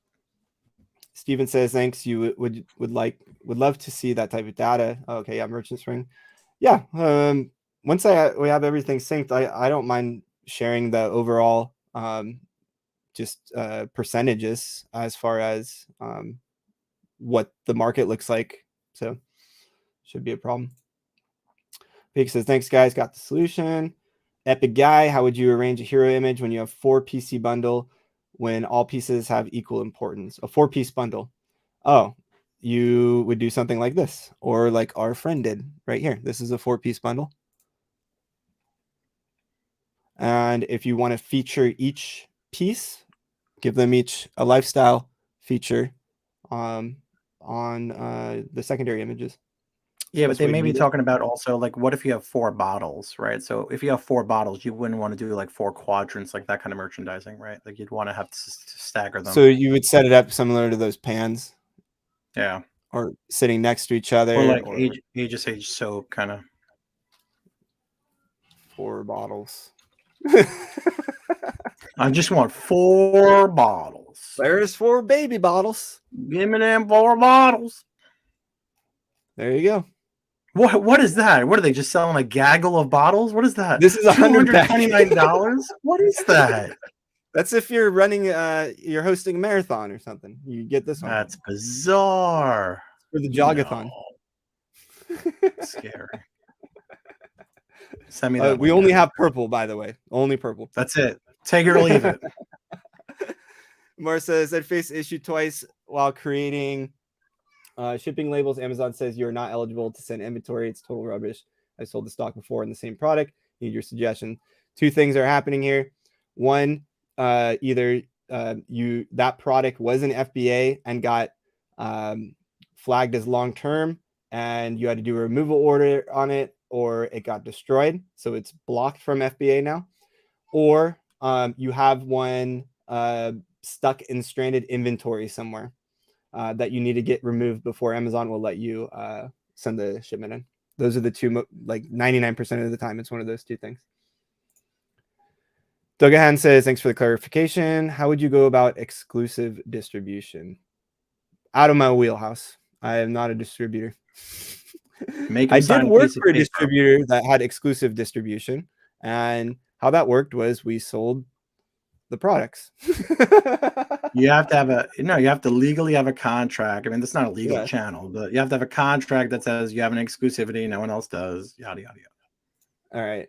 Steven says, thanks. You would love to see that type of data. Okay, yeah, Merchant Spring. Yeah. Once we have everything synced, I don't mind sharing the overall percentages as far as what the market looks like. So should be a problem. Pig says, thanks guys, got the solution. Epic Guy, how would you arrange a hero image when you have 4 PC bundle when all pieces have equal importance? A 4-piece bundle. Oh, you would do something like this, or like our friend did right here. This is a 4-piece bundle. And if you want to feature each piece, give them each a lifestyle feature on the secondary images. Yeah, but they may be talking about also like, what if you have 4 bottles, right? So if you have 4 bottles, you wouldn't want to do like 4 quadrants, like that kind of merchandising, right? Like you'd want to have to stagger them. So you would set it up similar to those pans. Yeah. Or sitting next to each other. Or like age soap kind of. 4 bottles. I just want 4 bottles. There's 4 baby bottles. Give me them 4 bottles. There you go. What is that? What are they just selling, a gaggle of bottles? What is that? This is $129. What is that? That's if you're running you're hosting a marathon or something. You get this one. That's bizarre. For the jogathon. No. Scary. Send me that. We only have purple, by the way. Only purple. That's it. Take it or leave it. Mar says, I'd face issue twice while creating shipping labels. Amazon says you're not eligible to send inventory. It's total rubbish. I sold the stock before in the same product. Need your suggestion. 2 things are happening here. One, either that product was an FBA and got flagged as long term and you had to do a removal order on it, or it got destroyed, so it's blocked from FBA now, or you have one stuck in stranded inventory somewhere that you need to get removed before Amazon will let you send the shipment in. Those are the two, like 99% of the time, it's one of those two things. Dogahan says, thanks for the clarification. How would you go about exclusive distribution? Out of my wheelhouse. I am not a distributor. I did work for a distributor that had exclusive distribution, and how that worked was we sold the products. You have to you have to legally have a contract. I mean, that's not a legal channel, but you have to have a contract that says you have an exclusivity, no one else does, yada, yada, yada. All right.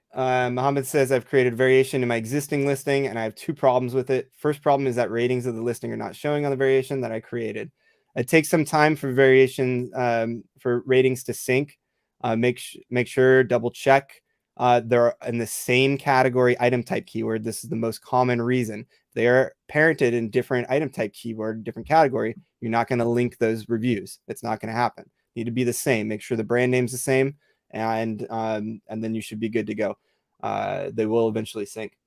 Mohammed says, I've created variation in my existing listing and I have two problems with it. First problem is that ratings of the listing are not showing on the variation that I created. It takes some time for variation for ratings to sync. Make sure, double check. They're in the same category item type keyword. This is the most common reason. They are parented in different item type keyword, different category. You're not going to link those reviews. It's not going to happen. Need to be the same. Make sure the brand name's the same, and then you should be good to go. They will eventually sync.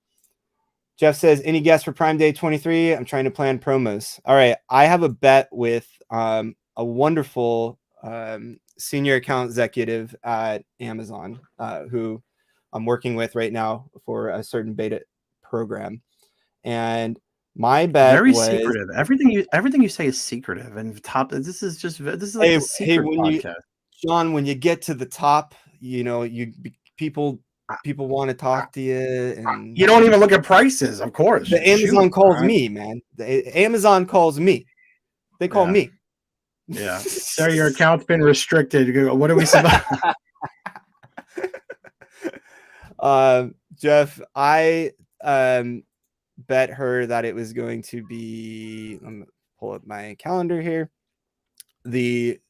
Jeff says, any guess for Prime Day 23? I'm trying to plan promos. All right. I have a bet with a wonderful senior account executive at Amazon who I'm working with right now for a certain beta program. And my bet very was secretive. Everything you say is secretive, and top. This is like a secret podcast. John, when you get to the top, you know, people want to talk to you, and you don't even look at prices, of course. The Amazon calls me, man. The Amazon calls me. They call me. Yeah. Sir, your account's been restricted. What are we supposed? Jeff, I bet her that it was going to be, I'm gonna pull up my calendar here, the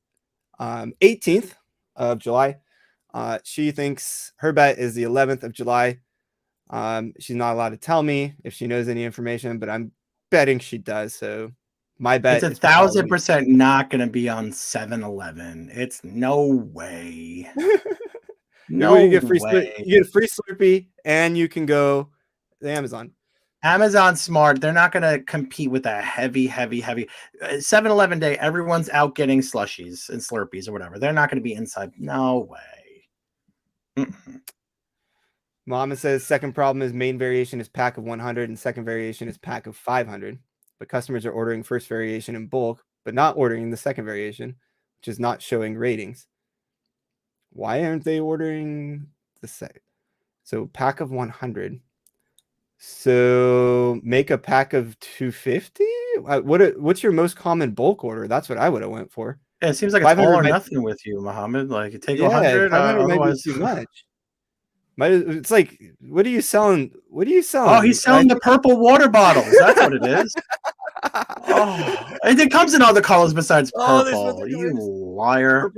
18th of July. She thinks her bet is the 11th of July. She's not allowed to tell me if she knows any information, but I'm betting she does. So my bet it's 1,000% not going to be on 7-Eleven. It's no way. No way. You get a free Slurpee, and you can go to Amazon. Amazon's smart. They're not going to compete with a heavy 7-Eleven day. Everyone's out getting slushies and Slurpees or whatever. They're not going to be inside. No way. Mama says second problem is main variation is pack of 100 and second variation is pack of 500. But customers are ordering first variation in bulk, but not ordering the second variation, which is not showing ratings. Why aren't they ordering the second? So pack of 100. So make a pack of 250. What's your most common bulk order? That's what I would have went for. Yeah, it seems like it's all or nothing with you, Mohammed. Like you take 100. 500 might be too much. It's like, what are you selling? Oh, he's selling the purple water bottles. That's what it is. Oh, and it comes in all the colors besides purple. You liar.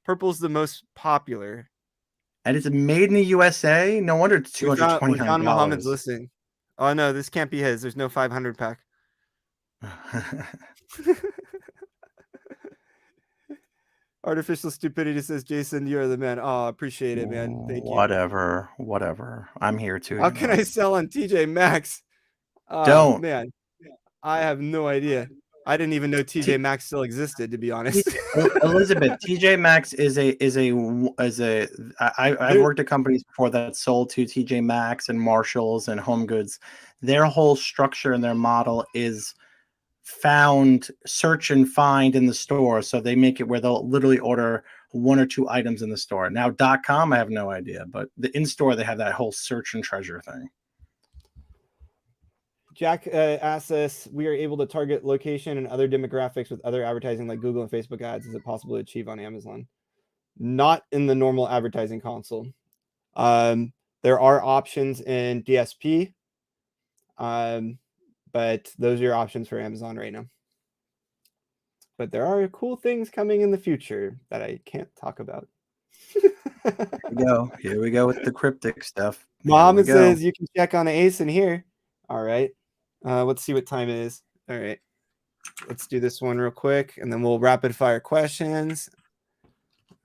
Purple's the most popular. And it's made in the USA? No wonder it's $229. John Muhammad's listening. Oh, no, this can't be his. There's no 500 pack. Artificial Stupidity says, Jason, you're the man. Oh, appreciate it, man. Thank you. Whatever. I'm here too. How can I sell on TJ Maxx? Don't. Man, I have no idea. I didn't even know TJ Maxx still existed, to be honest. Elizabeth, TJ Maxx I've worked at companies before that sold to TJ Maxx and Marshalls and Home Goods. Their whole structure and their model is search and find in the store. So they make it where they'll literally order one or two items in the store. Now, .com, I have no idea, but the in-store, they have that whole search and treasure thing. Jack asks us, we are able to target location and other demographics with other advertising like Google and Facebook ads. Is it possible to achieve on Amazon? Not in the normal advertising console. There are options in DSP, but those are your options for Amazon right now. But there are cool things coming in the future that I can't talk about. Here we go with the cryptic stuff. Mohammed says you can check on ASIN here. All right. Let's see what time it is. All right. let's do this one real quick, and then we'll rapid fire questions.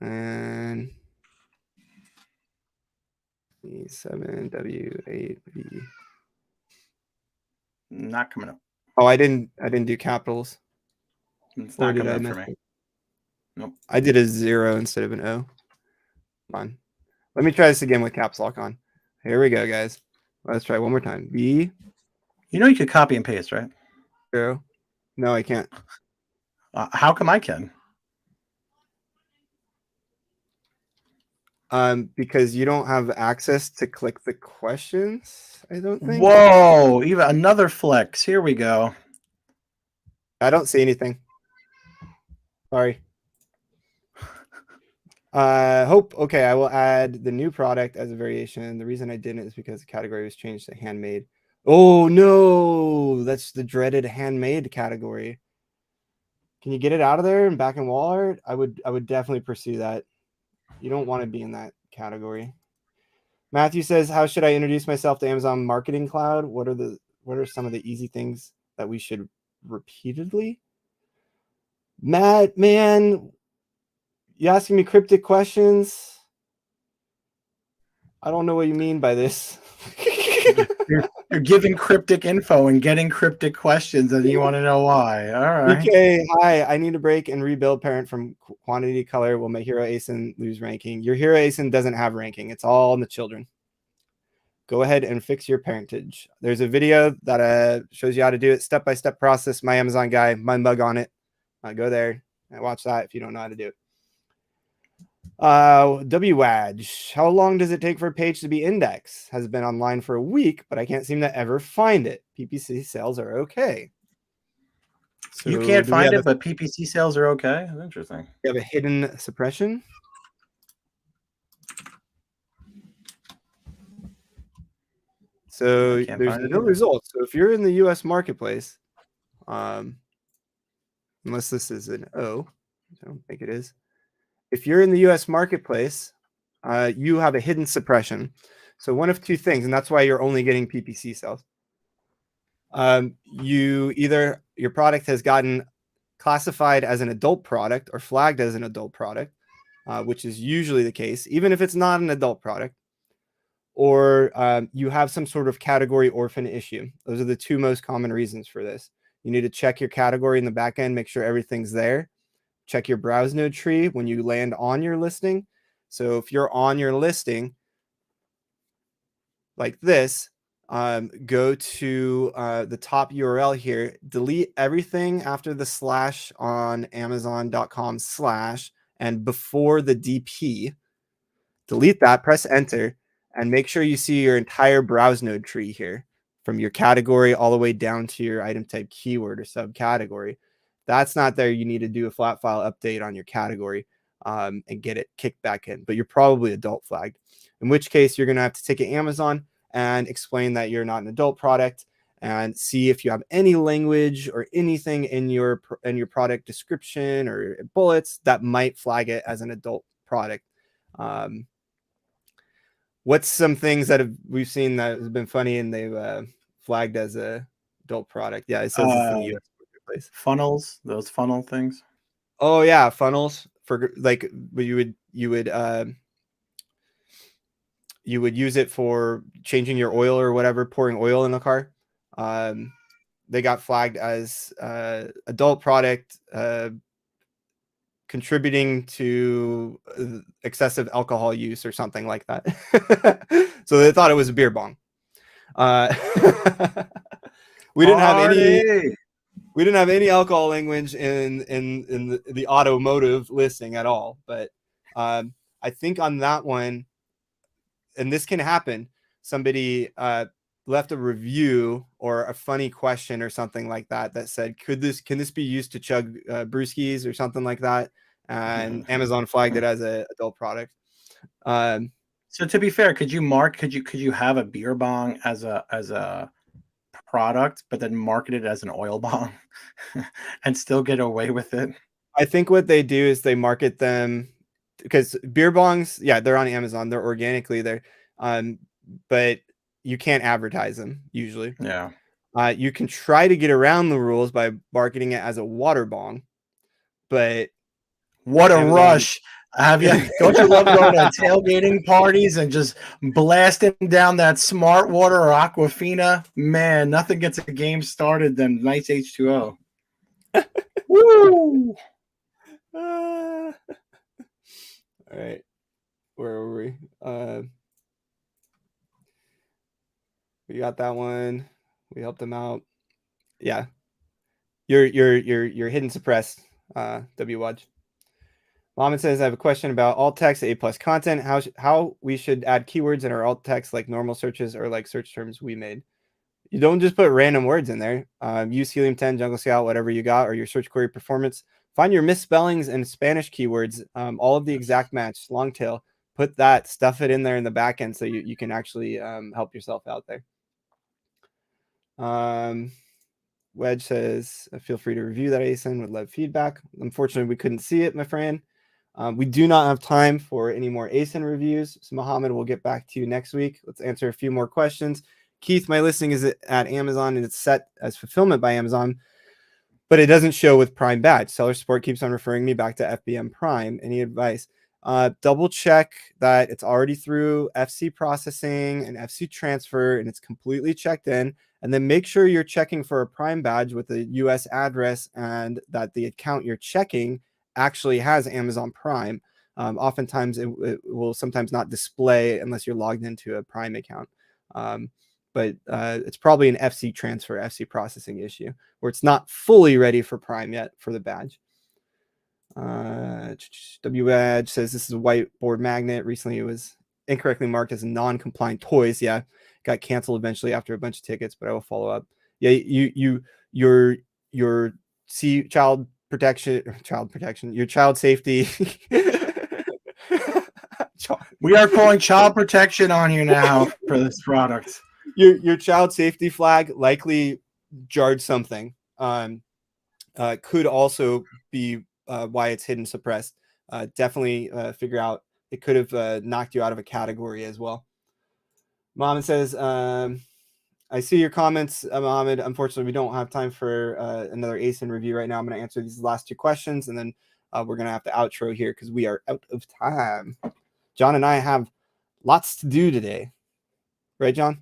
And E7W8V. Not coming up. Oh, I didn't do capitals. It's Or not did coming I up for mess me. it? Nope. I did a 0 instead of an O. Come on. Let me try this again with caps lock on. Here we go, guys. Let's try one more time. B. You know you could copy and paste, right? 0. No, I can't. How come I can? Because you don't have access to click the questions, I don't think. Whoa, even another flex. Here we go. I don't see anything. Sorry. Hope. Okay, I will add the new product as a variation. The reason I didn't is because the category was changed to handmade. Oh no, that's the dreaded handmade category. Can you get it out of there and back in wall art? I would definitely pursue that. You don't want to be in that category. Matthew says, how should I introduce myself to Amazon Marketing Cloud? What are some of the easy things that we should repeatedly? Matt, man, you asking me cryptic questions? I don't know what you mean by this. You're giving cryptic info and getting cryptic questions, and you want to know why. All right. BK, hi. I need to break and rebuild parent from quantity color. Will my hero ASIN lose ranking? Your hero ASIN doesn't have ranking. It's all in the children. Go ahead and fix your parentage. There's a video that shows you how to do it. Step-by-step process. My Amazon guy, my mug on it. Go there and watch that if you don't know how to do it. WADG. How long does it take for a page to be indexed? Has been online for a week, but I can't seem to ever find it. PPC sales are okay. So you can't find it, but PPC sales are okay. That's interesting. You have a hidden suppression. So there's no results. So if you're in the US marketplace, unless this is an O, I don't think it is. If you're in the US marketplace, you have a hidden suppression. So one of two things, and that's why you're only getting PPC sales. Your product has gotten classified as an adult product or flagged as an adult product, which is usually the case, even if it's not an adult product, or you have some sort of category orphan issue. Those are the two most common reasons for this. You need to check your category in the back end, make sure everything's there. Check your browse node tree when you land on your listing. So if you're on your listing like this, go to the top URL here, delete everything after the slash on amazon.com/ and before the DP, delete that, press enter, and make sure you see your entire browse node tree here from your category all the way down to your item type keyword or subcategory. That's not there. You need to do a flat file update on your category and get it kicked back in, but you're probably adult flagged, in which case you're going to have to take it Amazon and explain that you're not an adult product and see if you have any language or anything in your product description or bullets that might flag it as an adult product. What's some things that we've seen that has been funny and they've flagged as a adult product? Yeah, it says it's in the US marketplace. Funnels, those funnel things. Oh yeah, funnels for like you would use it for changing your oil or whatever, pouring oil in the car. They got flagged as adult product, contributing to excessive alcohol use or something like that. So they thought it was a beer bong. We didn't have any alcohol language in the automotive listing at all. But I think on that one, and this can happen, somebody left a review or a funny question or something like that said, can this be used to chug brewskis or something like that? And Amazon flagged it as an adult product. So to be fair, could you have a beer bong as a product, but then market it as an oil bong and still get away with it? I think what they do is they market them because beer bongs, yeah, they're on Amazon, they're organically there, but you can't advertise them usually. Yeah. You can try to get around the rules by marketing it as a water bong, but what a Amazon... rush. Don't you love going to tailgating parties and just blasting down that Smart Water or Aquafina? Man, nothing gets a game started than nice H2O. Woo! All right, where were we? We got that one. We helped them out. Yeah, you're hidden suppressed. WWatch. Mohammed says, I have a question about alt text A+ content. How we should add keywords in our alt text, like normal searches or like search terms we made. You don't just put random words in there. Use Helium 10, Jungle Scout, whatever you got, or your search query performance. Find your misspellings and Spanish keywords, all of the exact match, long tail. Put that, stuff it in there in the back end so you can actually help yourself out there. Wedge says, feel free to review that ASIN. Would love feedback. Unfortunately, we couldn't see it, my friend. We do not have time for any more ASIN reviews. So Mohammed, we'll get back to you next week. Let's answer a few more questions. Keith, my listing is at Amazon and it's set as fulfillment by Amazon, but it doesn't show with Prime badge. Seller support keeps on referring me back to FBM Prime. Any advice? Double check that it's already through FC processing and FC transfer and it's completely checked in. And then make sure you're checking for a Prime badge with a US address and that the account you're checking actually has Amazon Prime. Oftentimes it will sometimes not display unless you're logged into a Prime account. But it's probably an FC transfer, FC processing issue where it's not fully ready for Prime yet for the badge. WEdge says this is a whiteboard magnet. Recently it was incorrectly marked as non-compliant toys. Yeah, got canceled eventually after a bunch of tickets, but I will follow up. Yeah, your child protection, your child safety. We are calling child protection on here now for this product. Your child safety flag likely jarred something. Could also be why it's hidden suppressed. Definitely figure out it could have knocked you out of a category as well. Mohammed says, I see your comments, Mohammed. Unfortunately, we don't have time for another ASIN review right now. I'm going to answer these last two questions, and then we're going to have to outro here because we are out of time. John and I have lots to do today. Right, John?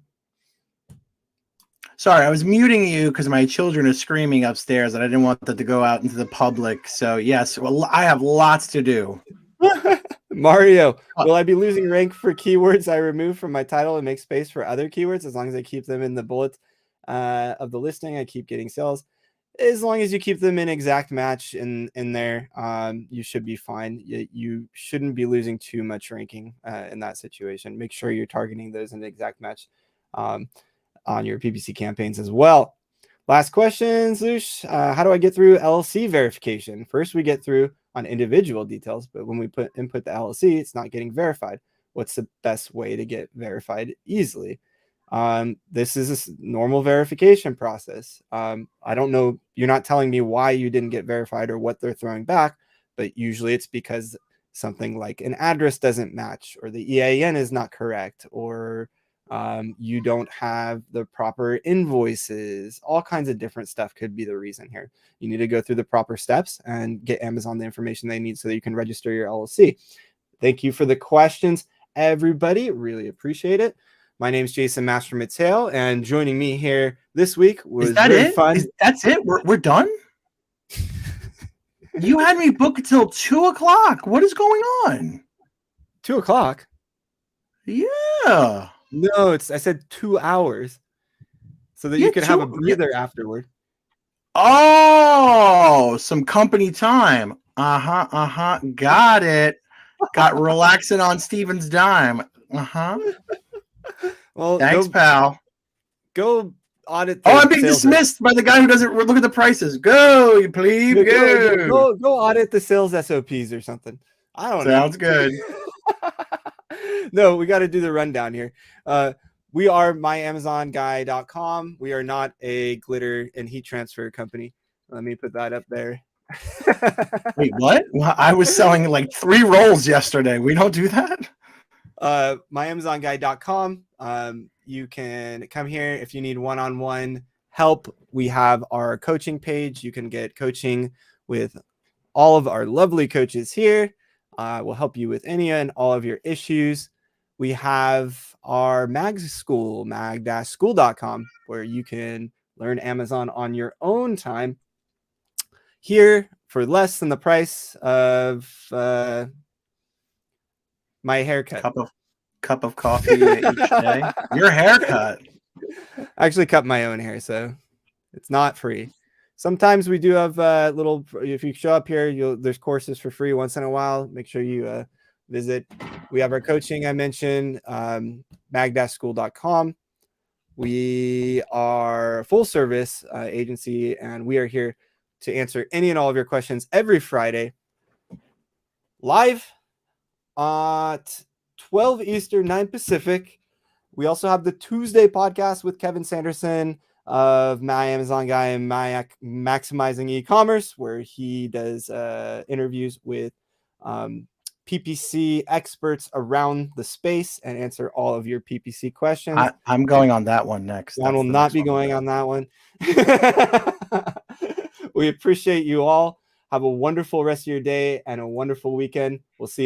Sorry, I was muting you because my children are screaming upstairs and I didn't want them to go out into the public. So, yes, well, I have lots to do. Mario, will I be losing rank for keywords I remove from my title and make space for other keywords as long as I keep them in the bullet of the listing? I keep getting sales. As long as you keep them in exact match in there, you should be fine. You shouldn't be losing too much ranking in that situation. Make sure you're targeting those in the exact match on your PPC campaigns as well. Last question, Lush. How do I get through LLC verification? First, we get through on individual details, but when we input the LLC, it's not getting verified. What's the best way to get verified easily? This is a normal verification process. I don't know. You're not telling me why you didn't get verified or what they're throwing back, but usually it's because something like an address doesn't match or the EIN is not correct or you don't have the proper invoices. All kinds of different stuff could be the reason here. You need to go through the proper steps and get Amazon the information they need so that you can register your LLC. Thank you for the questions, everybody. Really appreciate it. My name is Jason Master Mateo, and joining me here this week was very fun. That's it? We're done? You had me booked until 2 o'clock. What is going on? 2 o'clock? Yeah. No, I said 2 hours so that you could have a breather afterward. Oh, some company time. Got it. Got relaxing on Steven's dime. Well, thanks, pal. Go audit. I'm being dismissed by the guy who doesn't look at the prices. Go, you plebe. Go audit the sales SOPs or something. I don't know. Sounds good. No, we got to do the rundown here. We are myamazonguy.com. We are not a glitter and heat transfer company. Let me put that up there. Wait, what? Well, I was selling like 3 rolls yesterday. We don't do that? myamazonguy.com. You can come here if you need one-on-one help, we have our coaching page. You can get coaching with all of our lovely coaches here. We'll help you with any and all of your issues. We have our mag school, mag-school.com, where you can learn Amazon on your own time here for less than the price of my haircut. Cup of coffee each day. Your haircut. I actually cut my own hair, so it's not free. Sometimes we do have little, if you show up here, there's courses for free once in a while. Make sure you visit. We have our coaching I mentioned, mag-school.com. We are a full service agency, and we are here to answer any and all of your questions every Friday live at 12 Eastern, 9 Pacific. We also have the Tuesday podcast with Kevin Sanderson of My Amazon Guy and Maximizing E-commerce, where he does interviews with PPC experts around the space and answer all of your PPC questions. I'm going on that one next. John will not be going on that one. We appreciate you all. Have a wonderful rest of your day and a wonderful weekend. We'll see you.